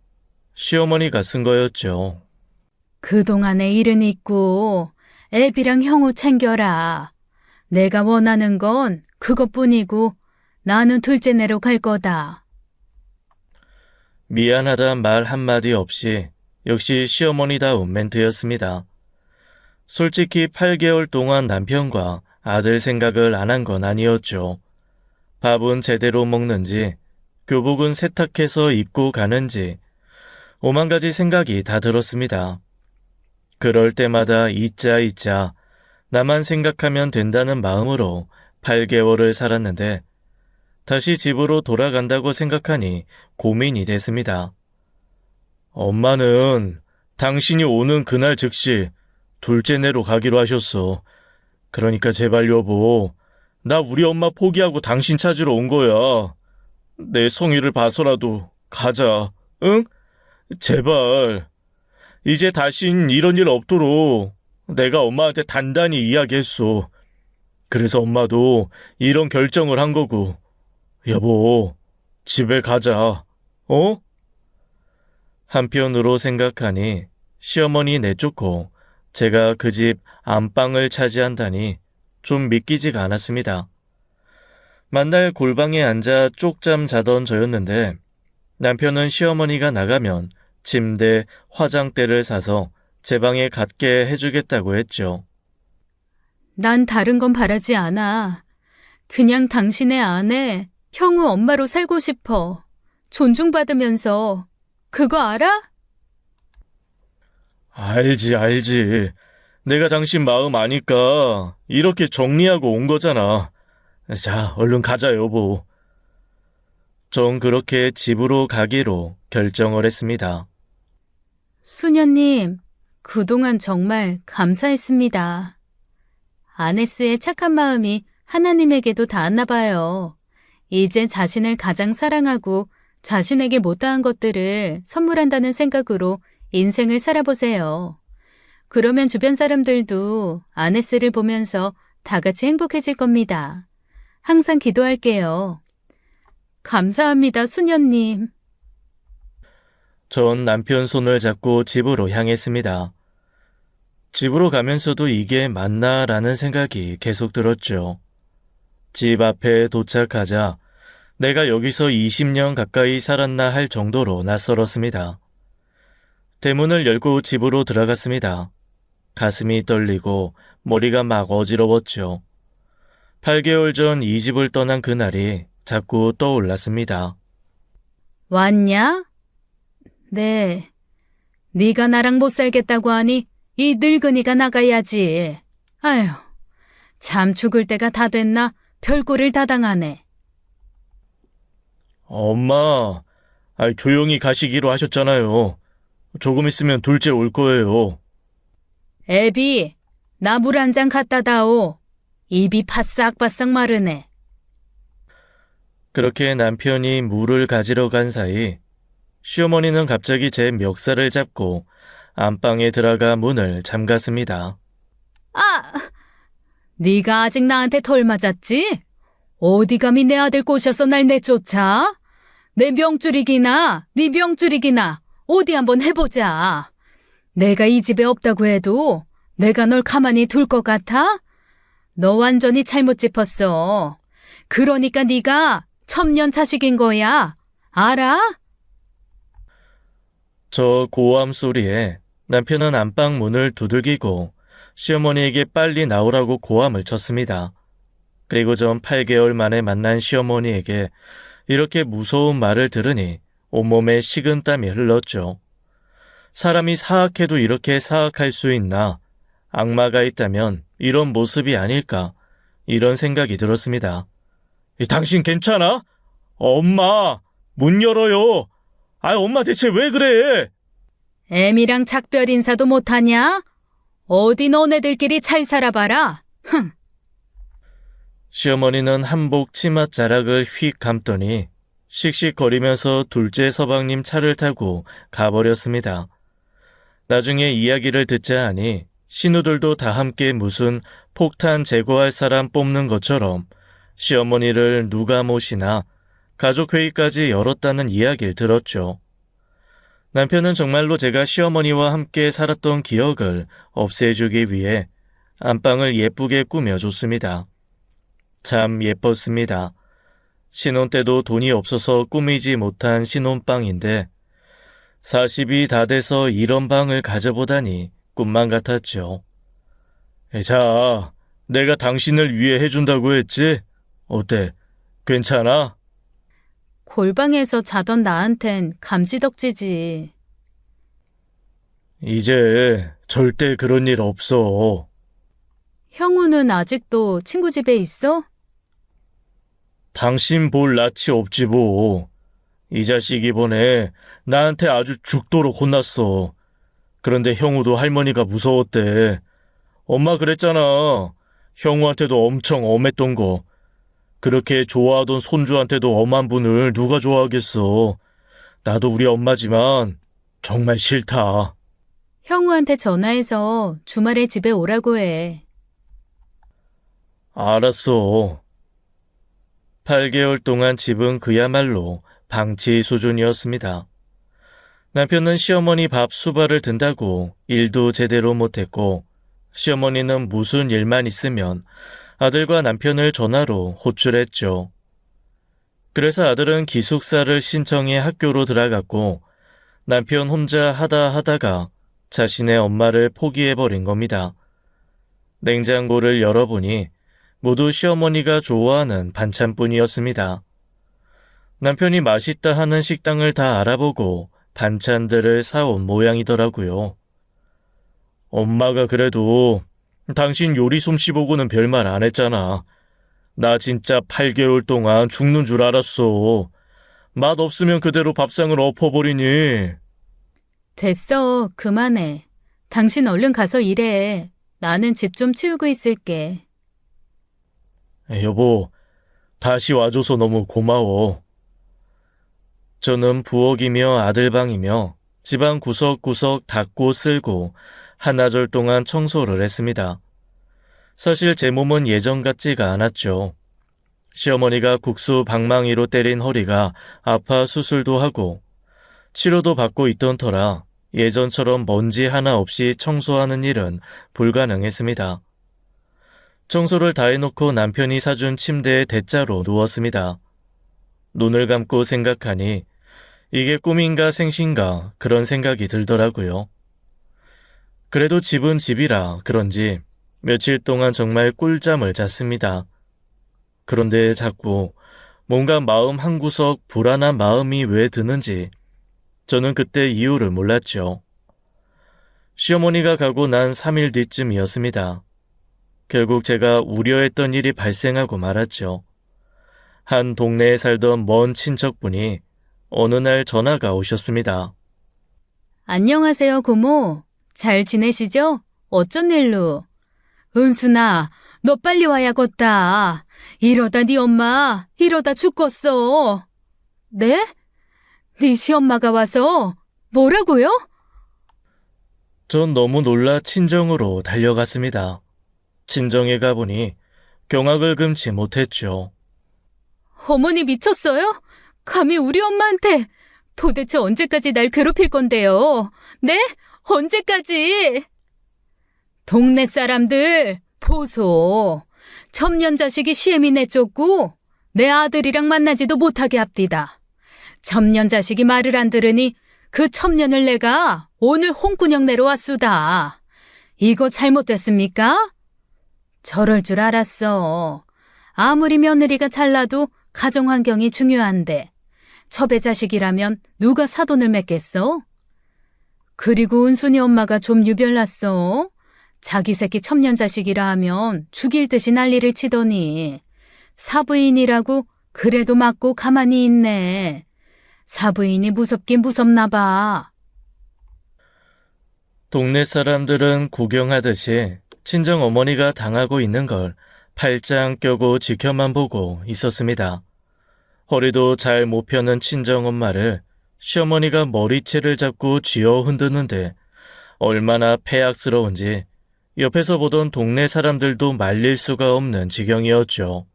시어머니가 쓴 거였죠. 그동안의 일은 있고 애비랑 형우 챙겨라. 내가 원하는 건 그것뿐이고 나는 둘째내로 갈 거다. 미안하단 말 한마디 없이 역시 시어머니다운 멘트였습니다. 솔직히 8개월 동안 남편과 아들 생각을 안 한 건 아니었죠. 밥은 제대로 먹는지, 교복은 세탁해서 입고 가는지, 5만 가지 생각이 다 들었습니다. 그럴 때마다 잊자 나만 생각하면 된다는 마음으로 8개월을 살았는데 다시 집으로 돌아간다고 생각하니 고민이 됐습니다. 엄마는 당신이 오는 그날 즉시 둘째내로 가기로 하셨어. 그러니까 제발 여보, 나 우리 엄마 포기하고 당신 찾으러 온 거야. 내 성의를 봐서라도 가자, 응? 제발. 이제 다신 이런 일 없도록 내가 엄마한테 단단히 이야기했어. 그래서 엄마도 이런 결정을 한 거고. 여보, 집에 가자, 어? 한편으로 생각하니 시어머니 내쫓고 제가 그 집 안방을 차지한다니 좀 믿기지가 않았습니다. 만날 골방에 앉아 쪽잠 자던 저였는데 남편은 시어머니가 나가면 침대, 화장대를 사서 제 방에 갖게 해주겠다고 했죠. 난 다른 건 바라지 않아. 그냥 당신의 아내, 형우 엄마로 살고 싶어. 존중받으면서. 그거 알아? 알지. 내가 당신 마음 아니까 이렇게 정리하고 온 거잖아. 자, 얼른 가자, 여보. 전 그렇게 집으로 가기로 결정을 했습니다. 수녀님, 그동안 정말 감사했습니다. 아네스의 착한 마음이 하나님에게도 닿았나 봐요. 이제 자신을 가장 사랑하고 자신에게 못다한 것들을 선물한다는 생각으로 인생을 살아보세요. 그러면 주변 사람들도 아네스를 보면서 다 같이 행복해질 겁니다. 항상 기도할게요. 감사합니다, 수녀님. 전 남편 손을 잡고 집으로 향했습니다. 집으로 가면서도 이게 맞나라는 생각이 계속 들었죠. 집 앞에 도착하자 내가 여기서 20년 가까이 살았나 할 정도로 낯설었습니다. 대문을 열고 집으로 들어갔습니다. 가슴이 떨리고 머리가 막 어지러웠죠. 8개월 전 이 집을 떠난 그날이 자꾸 떠올랐습니다. 왔냐? 네. 네가 나랑 못 살겠다고 하니 이 늙은이가 나가야지. 아휴, 참 죽을 때가 다 됐나 별꼴을 다 당하네. 엄마, 조용히 가시기로 하셨잖아요. 조금 있으면 둘째 올 거예요. 애비, 나 물 한 잔 갖다 다오. 입이 바싹바싹 마르네. 그렇게 남편이 물을 가지러 간 사이 시어머니는 갑자기 제 멱살을 잡고 안방에 들어가 문을 잠갔습니다. 아! 네가 아직 나한테 덜 맞았지? 어디 감히 내 아들 꼬셔서 날 내쫓아? 내 명줄이기나 네 명줄이기나 어디 한번 해보자. 내가 이 집에 없다고 해도 내가 널 가만히 둘 것 같아? 너 완전히 잘못 짚었어. 그러니까 네가 첩년 자식인 거야. 알아? 저 고함 소리에 남편은 안방 문을 두들기고 시어머니에게 빨리 나오라고 고함을 쳤습니다. 그리고 전 8개월 만에 만난 시어머니에게 이렇게 무서운 말을 들으니 온몸에 식은땀이 흘렀죠. 사람이 사악해도 이렇게 사악할 수 있나? 악마가 있다면 이런 모습이 아닐까? 이런 생각이 들었습니다. 당신 괜찮아? 엄마, 문 열어요. 엄마 대체 왜 그래? 애미랑 작별 인사도 못하냐? 어디 너네들끼리 잘 살아봐라. 흥. 시어머니는 한복 치맛자락을 휙 감더니 씩씩거리면서 둘째 서방님 차를 타고 가버렸습니다. 나중에 이야기를 듣자 하니 신우들도 다 함께 무슨 폭탄 제거할 사람 뽑는 것처럼 시어머니를 누가 모시나 가족회의까지 열었다는 이야기를 들었죠. 남편은 정말로 제가 시어머니와 함께 살았던 기억을 없애주기 위해 안방을 예쁘게 꾸며줬습니다. 참 예뻤습니다. 신혼 때도 돈이 없어서 꾸미지 못한 신혼방인데 40이 다 돼서 이런 방을 가져보다니 꿈만 같았죠. 자, 내가 당신을 위해 해준다고 했지? 어때? 괜찮아? 골방에서 자던 나한텐 감지덕지지. 이제 절대 그런 일 없어. 형우는 아직도 친구 집에 있어? 당신 볼 낯이 없지 뭐. 이 자식 이번에 나한테 아주 죽도록 혼났어. 그런데 형우도 할머니가 무서웠대. 엄마 그랬잖아. 형우한테도 엄청 엄했던 거. 그렇게 좋아하던 손주한테도 엄한 분을 누가 좋아하겠어. 나도 우리 엄마지만 정말 싫다. 형우한테 전화해서 주말에 집에 오라고 해. 알았어. 8개월 동안 집은 그야말로 방치 수준이었습니다. 남편은 시어머니 밥 수발을 든다고 일도 제대로 못했고 시어머니는 무슨 일만 있으면 아들과 남편을 전화로 호출했죠. 그래서 아들은 기숙사를 신청해 학교로 들어갔고 남편 혼자 하다가 자신의 엄마를 포기해버린 겁니다. 냉장고를 열어보니 모두 시어머니가 좋아하는 반찬뿐이었습니다. 남편이 맛있다 하는 식당을 다 알아보고 반찬들을 사온 모양이더라고요. 엄마가 그래도 당신 요리 솜씨 보고는 별말 안 했잖아. 나 진짜 8개월 동안 죽는 줄 알았어. 맛 없으면 그대로 밥상을 엎어버리니. 됐어, 그만해. 당신 얼른 가서 일해. 나는 집 좀 치우고 있을게. 여보, 다시 와줘서 너무 고마워. 저는 부엌이며 아들방이며 집안 구석구석 닦고 쓸고 한나절 동안 청소를 했습니다. 사실 제 몸은 예전 같지가 않았죠. 시어머니가 국수 방망이로 때린 허리가 아파 수술도 하고 치료도 받고 있던 터라 예전처럼 먼지 하나 없이 청소하는 일은 불가능했습니다. 청소를 다 해놓고 남편이 사준 침대에 대자로 누웠습니다. 눈을 감고 생각하니 이게 꿈인가 생신가 그런 생각이 들더라고요. 그래도 집은 집이라 그런지 며칠 동안 정말 꿀잠을 잤습니다. 그런데 자꾸 뭔가 마음 한구석 불안한 마음이 왜 드는지 저는 그때 이유를 몰랐죠. 시어머니가 가고 난 3일 뒤쯤이었습니다. 결국 제가 우려했던 일이 발생하고 말았죠. 한 동네에 살던 먼 친척분이 어느 날 전화가 오셨습니다. 안녕하세요, 고모. 잘 지내시죠? 어쩐 일로? 은순아, 너 빨리 와야겠다. 이러다 네 엄마 이러다 죽겠어. 네? 네 시엄마가 와서 뭐라고요? 전 너무 놀라 친정으로 달려갔습니다. 친정에 가보니 경악을 금치 못했죠. 어머니 미쳤어요? 감히 우리 엄마한테 도대체 언제까지 날 괴롭힐 건데요? 네? 언제까지? 동네 사람들 보소. 첩년 자식이 시애미 내쫓고 내 아들이랑 만나지도 못하게 합디다. 첩년 자식이 말을 안 들으니 그 첩년을 내가 오늘 홍군형 내려왔수다. 이거 잘못됐습니까? 저럴 줄 알았어. 아무리 며느리가 잘나도 가정 환경이 중요한데 첩의 자식이라면 누가 사돈을 맺겠어? 그리고 은순이 엄마가 좀 유별났어. 자기 새끼 첩년 자식이라 하면 죽일 듯이 난리를 치더니 사부인이라고 그래도 맞고 가만히 있네. 사부인이 무섭긴 무섭나 봐. 동네 사람들은 구경하듯이 친정 어머니가 당하고 있는 걸 팔짱 껴고 지켜만 보고 있었습니다. 허리도 잘 못 펴는 친정 엄마를 시어머니가 머리채를 잡고 쥐어 흔드는데 얼마나 폐악스러운지 옆에서 보던 동네 사람들도 말릴 수가 없는 지경이었죠.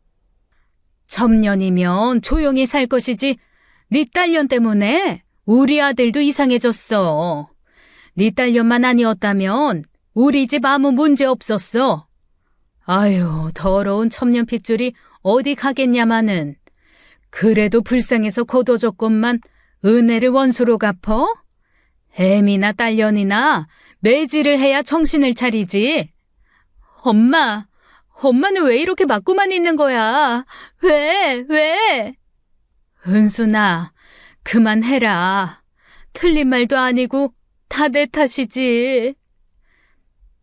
첩년이면 조용히 살 것이지 네 딸년 때문에 우리 아들도 이상해졌어. 네 딸년만 아니었다면 우리 집 아무 문제 없었어. 아유, 더러운 첩년 핏줄이 어디 가겠냐마는. 그래도 불쌍해서 거둬줬건만 은혜를 원수로 갚어? 애미나 딸년이나 매질을 해야 정신을 차리지. 엄마는 왜 이렇게 맞고만 있는 거야? 왜? 은순아, 그만해라. 틀린 말도 아니고 다 내 탓이지.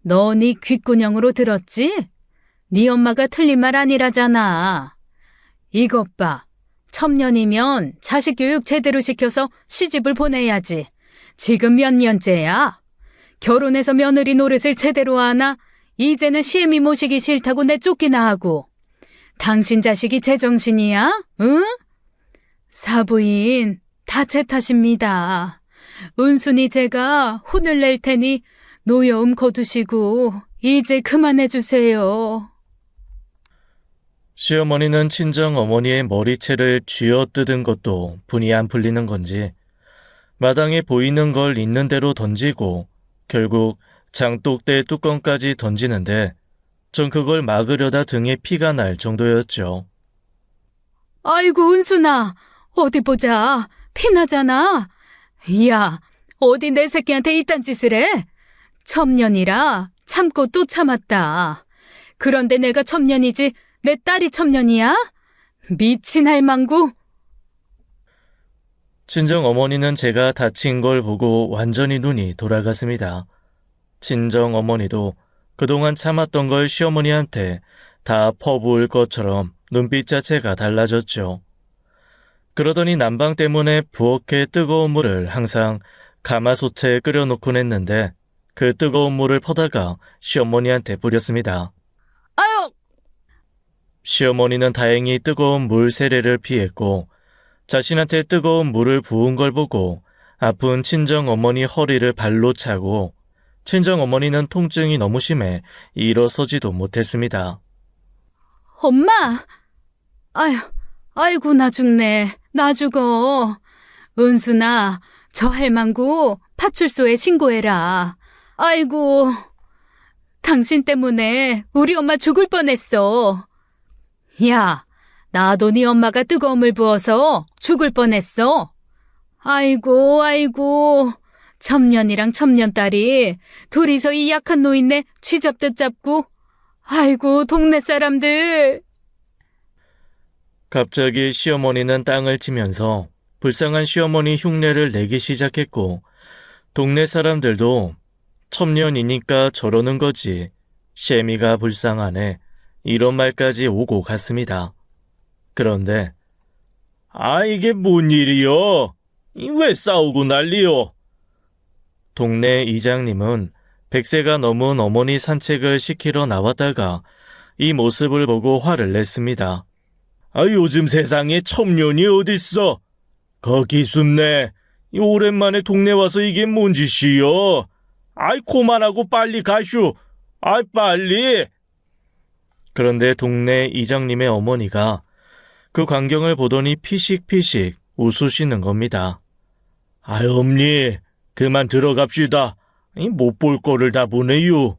너 네 귓구녕으로 들었지? 네 엄마가 틀린 말 아니라잖아. 이것 봐. 첩년이면 자식 교육 제대로 시켜서 시집을 보내야지. 지금 몇 년째야? 결혼해서 며느리 노릇을 제대로 하나? 이제는 시애미 모시기 싫다고 내쫓기나 하고. 당신 자식이 제정신이야? 응? 사부인, 다 제 탓입니다. 은순이 제가 혼을 낼 테니 노여움 거두시고 이제 그만해주세요. 시어머니는 친정 어머니의 머리채를 쥐어뜯은 것도 분이 안 풀리는 건지 마당에 보이는 걸 있는 대로 던지고 결국 장독대 뚜껑까지 던지는데 전 그걸 막으려다 등에 피가 날 정도였죠. 아이고 은순아, 어디 보자. 피나잖아. 야, 어디 내 새끼한테 이딴 짓을 해? 첩년이라 참고 또 참았다. 그런데 내가 첩년이지 내 딸이 첩년이야? 미친 할망구. 친정 어머니는 제가 다친 걸 보고 완전히 눈이 돌아갔습니다. 친정 어머니도 그동안 참았던 걸 시어머니한테 다 퍼부을 것처럼 눈빛 자체가 달라졌죠. 그러더니 난방 때문에 부엌에 뜨거운 물을 항상 가마솥에 끓여놓곤 했는데 그 뜨거운 물을 퍼다가 시어머니한테 뿌렸습니다. 아유! 시어머니는 다행히 뜨거운 물 세례를 피했고 자신한테 뜨거운 물을 부은 걸 보고 아픈 친정 어머니 허리를 발로 차고 친정 어머니는 통증이 너무 심해 일어서지도 못했습니다. 엄마! 아이고, 나 죽네. 나 죽어. 은순아, 저 할망구 파출소에 신고해라. 아이고, 당신 때문에 우리 엄마 죽을 뻔했어. 야, 나도 네 엄마가 뜨거운 물 부어서 죽을 뻔했어. 아이고, 첩년이랑 첩년딸이 둘이서 이 약한 노인네 쥐잡듯 잡고. 아이고, 동네 사람들. 갑자기 시어머니는 땅을 치면서 불쌍한 시어머니 흉내를 내기 시작했고 동네 사람들도 첩년이니까 저러는 거지 시애미가 불쌍하네 이런 말까지 오고 갔습니다. 그런데 이게 뭔 일이여? 왜 싸우고 난리여? 동네 이장님은 100세가 넘은 어머니 산책을 시키러 나왔다가 이 모습을 보고 화를 냈습니다. 요즘 세상에 첩년이 어딨어? 거기 숨네. 오랜만에 동네 와서 이게 뭔 짓이여? 그만하고 빨리 가슈. 빨리. 그런데 동네 이장님의 어머니가 그 광경을 보더니 피식피식 웃으시는 겁니다. 엄니, 그만 들어갑시다. 못 볼 거를 다 보네요.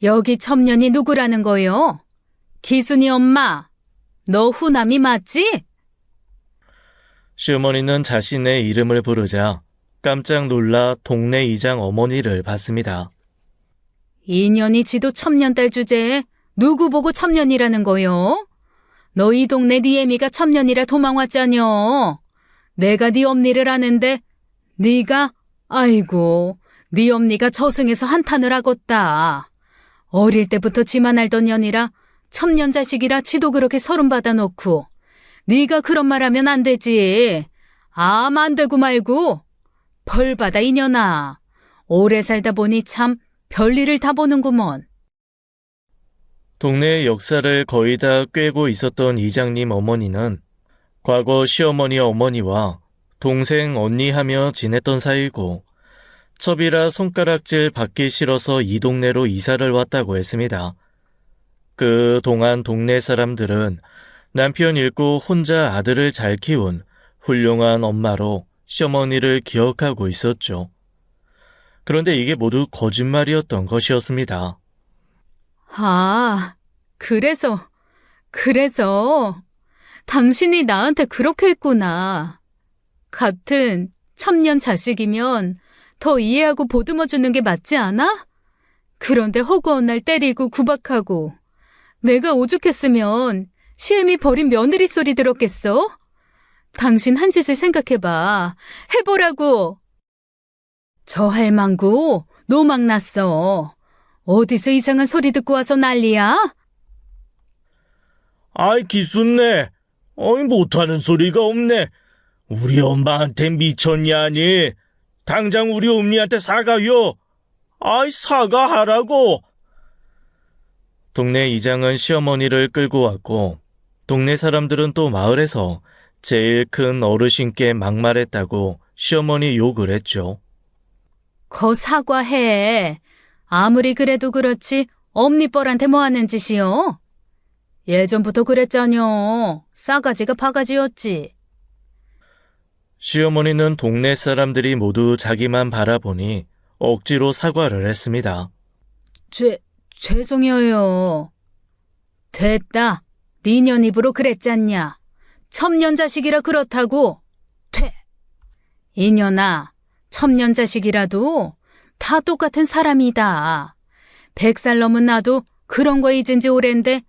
여기 첩년이 누구라는 거요? 기순이 엄마, 너 후남이 맞지? 시어머니는 자신의 이름을 부르자 깜짝 놀라 동네 이장 어머니를 봤습니다. 인연이 지도 첩년딸 주제에 누구 보고 첩년이라는 거요? 너 이 동네 네 애미가 첩년이라 도망왔잖여. 내가 네 엄니를 아는데 네가 아이고 네 엄니가 저승에서 한탄을 하겄다. 어릴 때부터 지만 알던 년이라 첩년 자식이라 지도 그렇게 서름 받아놓고 네가 그런 말 하면 안 되지. 안 되고 말고 벌 받아 이년아. 오래 살다 보니 참 별일을 다 보는구먼. 동네의 역사를 거의 다 꿰고 있었던 이장님 어머니는 과거 시어머니 어머니와 동생 언니 하며 지냈던 사이고 첩이라 손가락질 받기 싫어서 이 동네로 이사를 왔다고 했습니다. 그 동안 동네 사람들은 남편 잃고 혼자 아들을 잘 키운 훌륭한 엄마로 시어머니를 기억하고 있었죠. 그런데 이게 모두 거짓말이었던 것이었습니다. 그래서 당신이 나한테 그렇게 했구나. 같은 첩년 자식이면 더 이해하고 보듬어주는 게 맞지 않아? 그런데 허구한 날 때리고 구박하고 내가 오죽했으면 시엠이 버린 며느리 소리 들었겠어? 당신 한 짓을 생각해봐. 해보라고. 저 할망구 노망 났어. 어디서 이상한 소리 듣고 와서 난리야? 기순네. 못하는 소리가 없네. 우리 엄마한테 미쳤냐니. 당장 우리 엄니한테 사과요. 사과하라고. 동네 이장은 시어머니를 끌고 왔고 동네 사람들은 또 마을에서 제일 큰 어르신께 막말했다고 시어머니 욕을 했죠. 거 사과해. 아무리 그래도 그렇지 엄니뻘한테 뭐하는 짓이요? 예전부터 그랬잖여. 싸가지가 바가지였지. 시어머니는 동네 사람들이 모두 자기만 바라보니 억지로 사과를 했습니다. 죄송해요. 됐다. 니년 입으로 그랬잖냐. 첩년 자식이라 그렇다고. 퇴. 이년아, 첩년 자식이라도 다 똑같은 사람이다. 100살 넘은 나도 그런 거 잊은 지 오랜데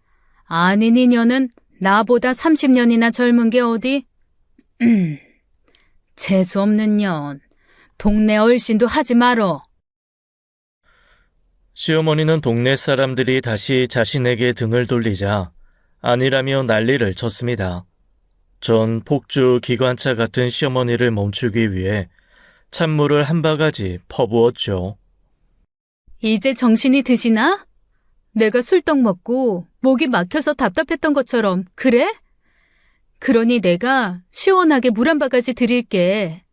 아닌 이년은 나보다 30년이나 젊은 게 어디? 재수없는 년. 동네 얼씬도 하지 말어. 시어머니는 동네 사람들이 다시 자신에게 등을 돌리자 아니라며 난리를 쳤습니다. 전 폭주 기관차 같은 시어머니를 멈추기 위해 찬물을 한 바가지 퍼부었죠. 이제 정신이 드시나? 내가 술떡 먹고 목이 막혀서 답답했던 것처럼 그래? 그러니 내가 시원하게 물 한 바가지 드릴게.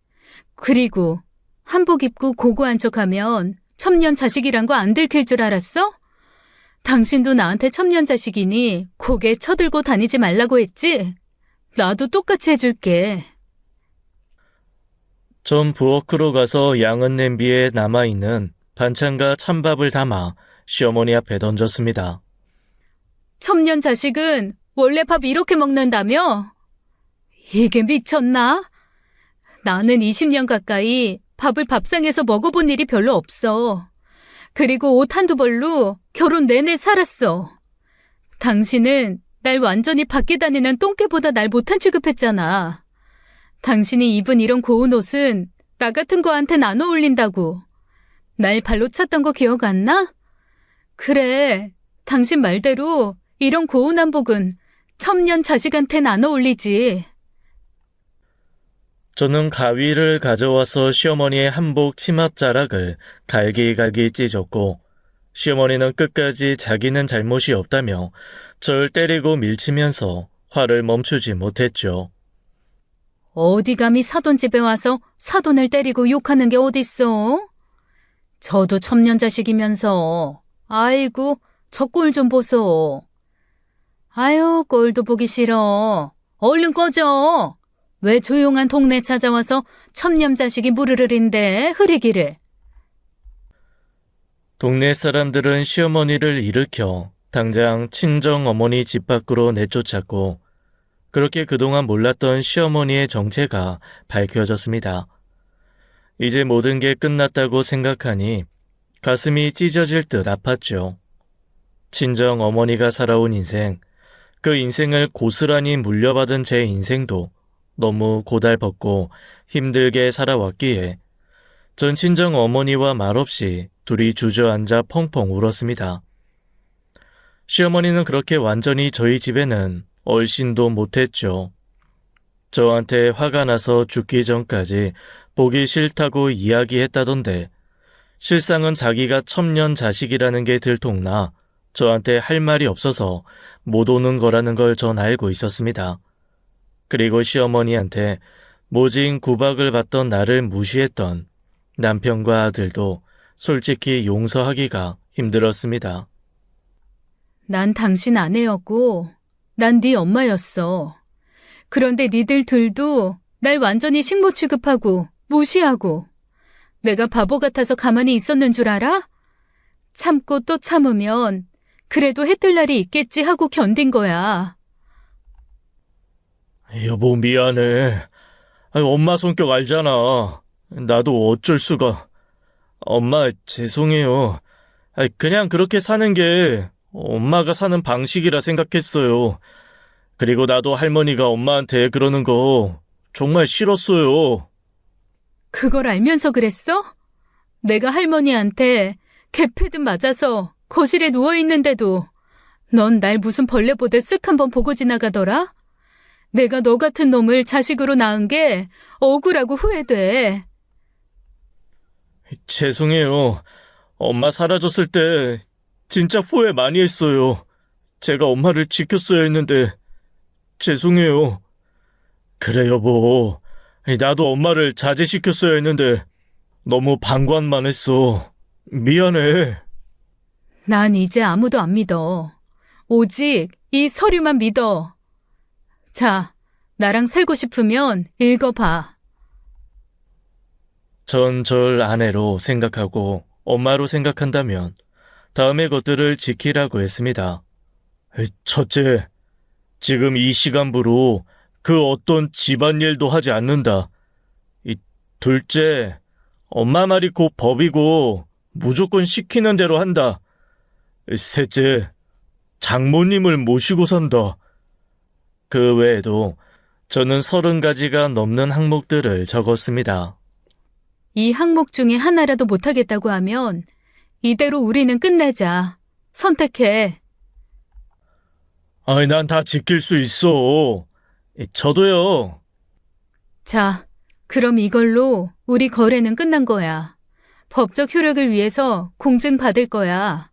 그리고 한복 입고 고고한 척하면 첩년 자식이란 거 안 들킬 줄 알았어? 당신도 나한테 첩년 자식이니 고개 쳐들고 다니지 말라고 했지? 나도 똑같이 해줄게. 전 부엌으로 가서 양은 냄비에 남아있는 반찬과 찬밥을 담아 시어머니 앞에 던졌습니다. 첩년 자식은 원래 밥 이렇게 먹는다며? 이게 미쳤나? 나는 20년 가까이 밥을 밥상에서 먹어본 일이 별로 없어. 그리고 옷 한두 벌로 결혼 내내 살았어. 당신은 날 완전히 밖에 다니는 똥개보다 날 못한 취급했잖아. 당신이 입은 이런 고운 옷은 나 같은 거한텐 안 어울린다고. 날 발로 찼던 거 기억 안 나? 그래, 당신 말대로 이런 고운 한복은 첩년 자식한텐 안 어울리지. 저는 가위를 가져와서 시어머니의 한복 치맛자락을 갈기갈기 찢었고 시어머니는 끝까지 자기는 잘못이 없다며 절 때리고 밀치면서 화를 멈추지 못했죠. 어디 감히 사돈 집에 와서 사돈을 때리고 욕하는 게 어딨어? 저도 첩년 자식이면서. 아이고, 저 꼴 좀 보소. 아유, 꼴도 보기 싫어. 얼른 꺼져. 왜 조용한 동네 찾아와서 첩년 자식이 무르르린데 흐리기를. 동네 사람들은 시어머니를 일으켜 당장 친정 어머니 집 밖으로 내쫓았고, 그렇게 그동안 몰랐던 시어머니의 정체가 밝혀졌습니다. 이제 모든 게 끝났다고 생각하니 가슴이 찢어질 듯 아팠죠. 친정 어머니가 살아온 인생, 그 인생을 고스란히 물려받은 제 인생도 너무 고달팠고 힘들게 살아왔기에 전 친정 어머니와 말없이 둘이 주저앉아 펑펑 울었습니다. 시어머니는 그렇게 완전히 저희 집에는 얼씬도 못했죠. 저한테 화가 나서 죽기 전까지 보기 싫다고 이야기했다던데, 실상은 자기가 첩년 자식이라는 게 들통나 저한테 할 말이 없어서 못 오는 거라는 걸 전 알고 있었습니다. 그리고 시어머니한테 모진 구박을 받던 나를 무시했던 남편과 아들도 솔직히 용서하기가 힘들었습니다. 난 당신 아내였고 난 네 엄마였어. 그런데 니들 둘도 날 완전히 식모 취급하고 무시하고 내가 바보 같아서 가만히 있었는 줄 알아? 참고 또 참으면 그래도 해뜰 날이 있겠지 하고 견딘 거야. 여보, 미안해. 엄마 성격 알잖아. 나도 어쩔 수가. 엄마, 죄송해요. 그냥 그렇게 사는 게 엄마가 사는 방식이라 생각했어요. 그리고 나도 할머니가 엄마한테 그러는 거 정말 싫었어요. 그걸 알면서 그랬어? 내가 할머니한테 개패듯 맞아서 거실에 누워있는데도 넌 날 무슨 벌레 보듯 쓱 한번 보고 지나가더라? 내가 너 같은 놈을 자식으로 낳은 게 억울하고 후회돼. 죄송해요. 엄마 사라졌을 때 진짜 후회 많이 했어요. 제가 엄마를 지켰어야 했는데 죄송해요. 그래, 여보. 나도 엄마를 자제시켰어야 했는데 너무 방관만 했어. 미안해. 난 이제 아무도 안 믿어. 오직 이 서류만 믿어. 자, 나랑 살고 싶으면 읽어봐. 전 절 아내로 생각하고 엄마로 생각한다면 다음의 것들을 지키라고 했습니다. 첫째, 지금 이 시간부로 그 어떤 집안일도 하지 않는다. 둘째, 엄마 말이 곧 법이고 무조건 시키는 대로 한다. 셋째, 장모님을 모시고 산다. 그 외에도 저는 30가지가 넘는 항목들을 적었습니다. 이 항목 중에 하나라도 못하겠다고 하면 이대로 우리는 끝내자. 선택해. 난 다 지킬 수 있어. 저도요. 자, 그럼 이걸로 우리 거래는 끝난 거야. 법적 효력을 위해서 공증받을 거야.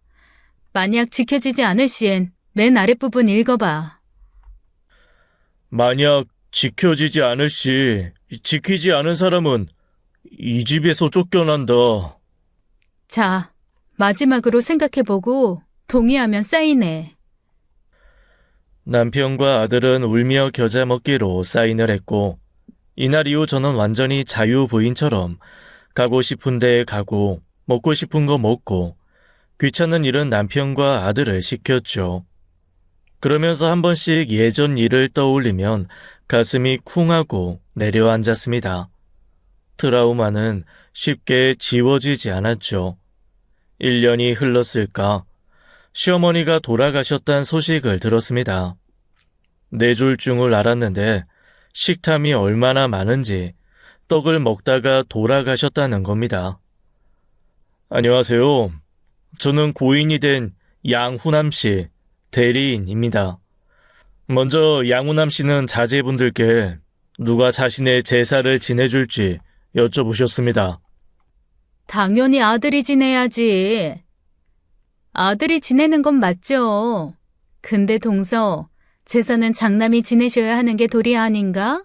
만약 지켜지지 않을 시엔 맨 아랫부분 읽어봐. 만약 지켜지지 않을 시, 지키지 않은 사람은 이 집에서 쫓겨난다. 자, 마지막으로 생각해보고 동의하면 사인해. 남편과 아들은 울며 겨자 먹기로 사인을 했고, 이날 이후 저는 완전히 자유부인처럼 가고 싶은 데에 가고 먹고 싶은 거 먹고 귀찮은 일은 남편과 아들을 시켰죠. 그러면서 한 번씩 예전 일을 떠올리면 가슴이 쿵하고 내려앉았습니다. 트라우마는 쉽게 지워지지 않았죠. 1년이 흘렀을까? 시어머니가 돌아가셨다는 소식을 들었습니다. 뇌졸중을 알았는데 식탐이 얼마나 많은지 떡을 먹다가 돌아가셨다는 겁니다. 안녕하세요. 저는 고인이 된 양훈남 씨, 대리인입니다. 먼저 양훈남 씨는 자제분들께 누가 자신의 제사를 지내줄지 여쭤보셨습니다. 당연히 아들이 지내야지. 아들이 지내는 건 맞죠. 근데 동서, 제사는 장남이 지내셔야 하는 게 도리 아닌가?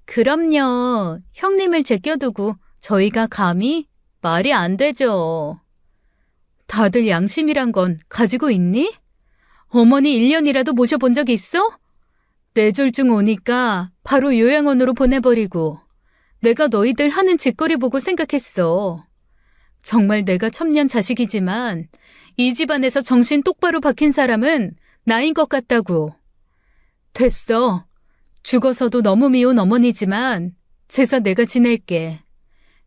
그럼요. 형님을 제껴두고 저희가 감히? 말이 안 되죠. 다들 양심이란 건 가지고 있니? 어머니 1년이라도 모셔본 적 있어? 뇌졸중 오니까 바로 요양원으로 보내버리고 내가 너희들 하는 짓거리 보고 생각했어. 정말 내가 첩년 자식이지만 이 집안에서 정신 똑바로 박힌 사람은 나인 것 같다고. 됐어. 죽어서도 너무 미운 어머니지만 제사 내가 지낼게.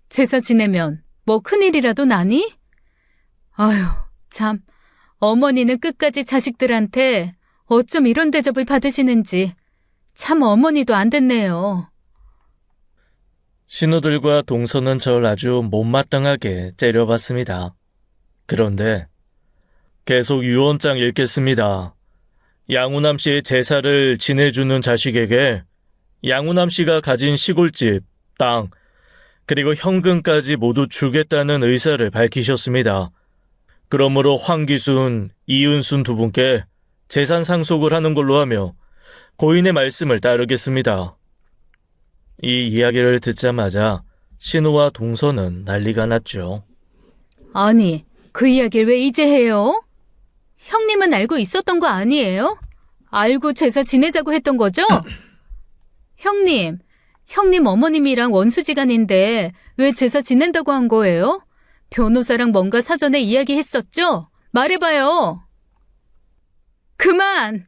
제사 지내면 뭐 큰일이라도 나니? 아휴, 참. 어머니는 끝까지 자식들한테 어쩜 이런 대접을 받으시는지 참 어머니도 안 됐네요. 신우들과 동서는 절 아주 못마땅하게 째려봤습니다. 그런데 계속 유언장 읽겠습니다. 양우남 씨의 제사를 지내주는 자식에게 양우남 씨가 가진 시골집, 땅, 그리고 현금까지 모두 주겠다는 의사를 밝히셨습니다. 그러므로 황기순, 이은순 두 분께 재산 상속을 하는 걸로 하며 고인의 말씀을 따르겠습니다. 이 이야기를 듣자마자 신우와 동서는 난리가 났죠. 아니, 그 이야기를 왜 이제 해요? 형님은 알고 있었던 거 아니에요? 알고 제사 지내자고 했던 거죠? 형님 어머님이랑 원수지간인데 왜 제사 지낸다고 한 거예요? 변호사랑 뭔가 사전에 이야기했었죠? 말해봐요. 그만!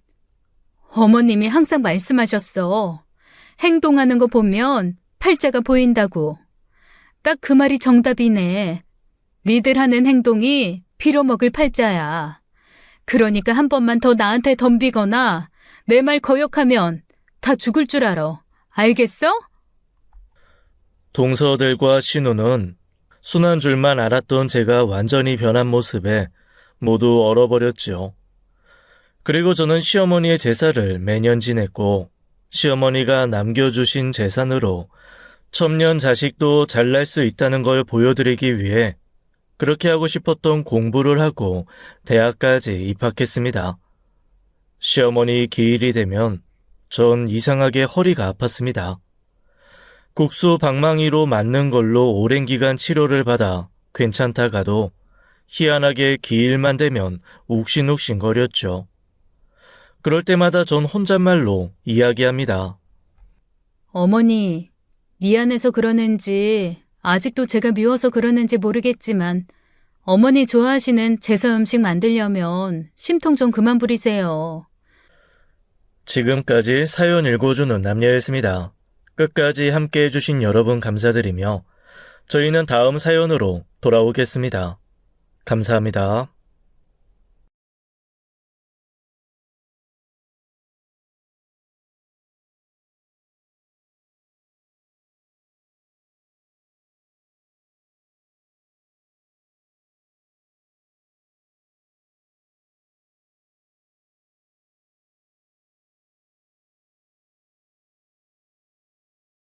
어머님이 항상 말씀하셨어. 행동하는 거 보면 팔자가 보인다고. 딱 그 말이 정답이네. 니들 하는 행동이 빌어먹을 팔자야. 그러니까 한 번만 더 나한테 덤비거나 내 말 거역하면 다 죽을 줄 알아. 알겠어? 동서들과 신우는 순한 줄만 알았던 제가 완전히 변한 모습에 모두 얼어버렸죠. 그리고 저는 시어머니의 제사를 매년 지냈고 시어머니가 남겨주신 재산으로 첩년 자식도 잘날 수 있다는 걸 보여드리기 위해 그렇게 하고 싶었던 공부를 하고 대학까지 입학했습니다. 시어머니 기일이 되면 전 이상하게 허리가 아팠습니다. 국수 방망이로 맞는 걸로 오랜 기간 치료를 받아 괜찮다가도 희한하게 기일만 되면 욱신욱신거렸죠. 그럴 때마다 전 혼잣말로 이야기합니다. 어머니, 미안해서 그러는지 아직도 제가 미워서 그러는지 모르겠지만 어머니 좋아하시는 제사 음식 만들려면 심통 좀 그만 부리세요. 지금까지 사연 읽어주는 남녀였습니다. 끝까지 함께 해주신 여러분 감사드리며 저희는 다음 사연으로 돌아오겠습니다. 감사합니다.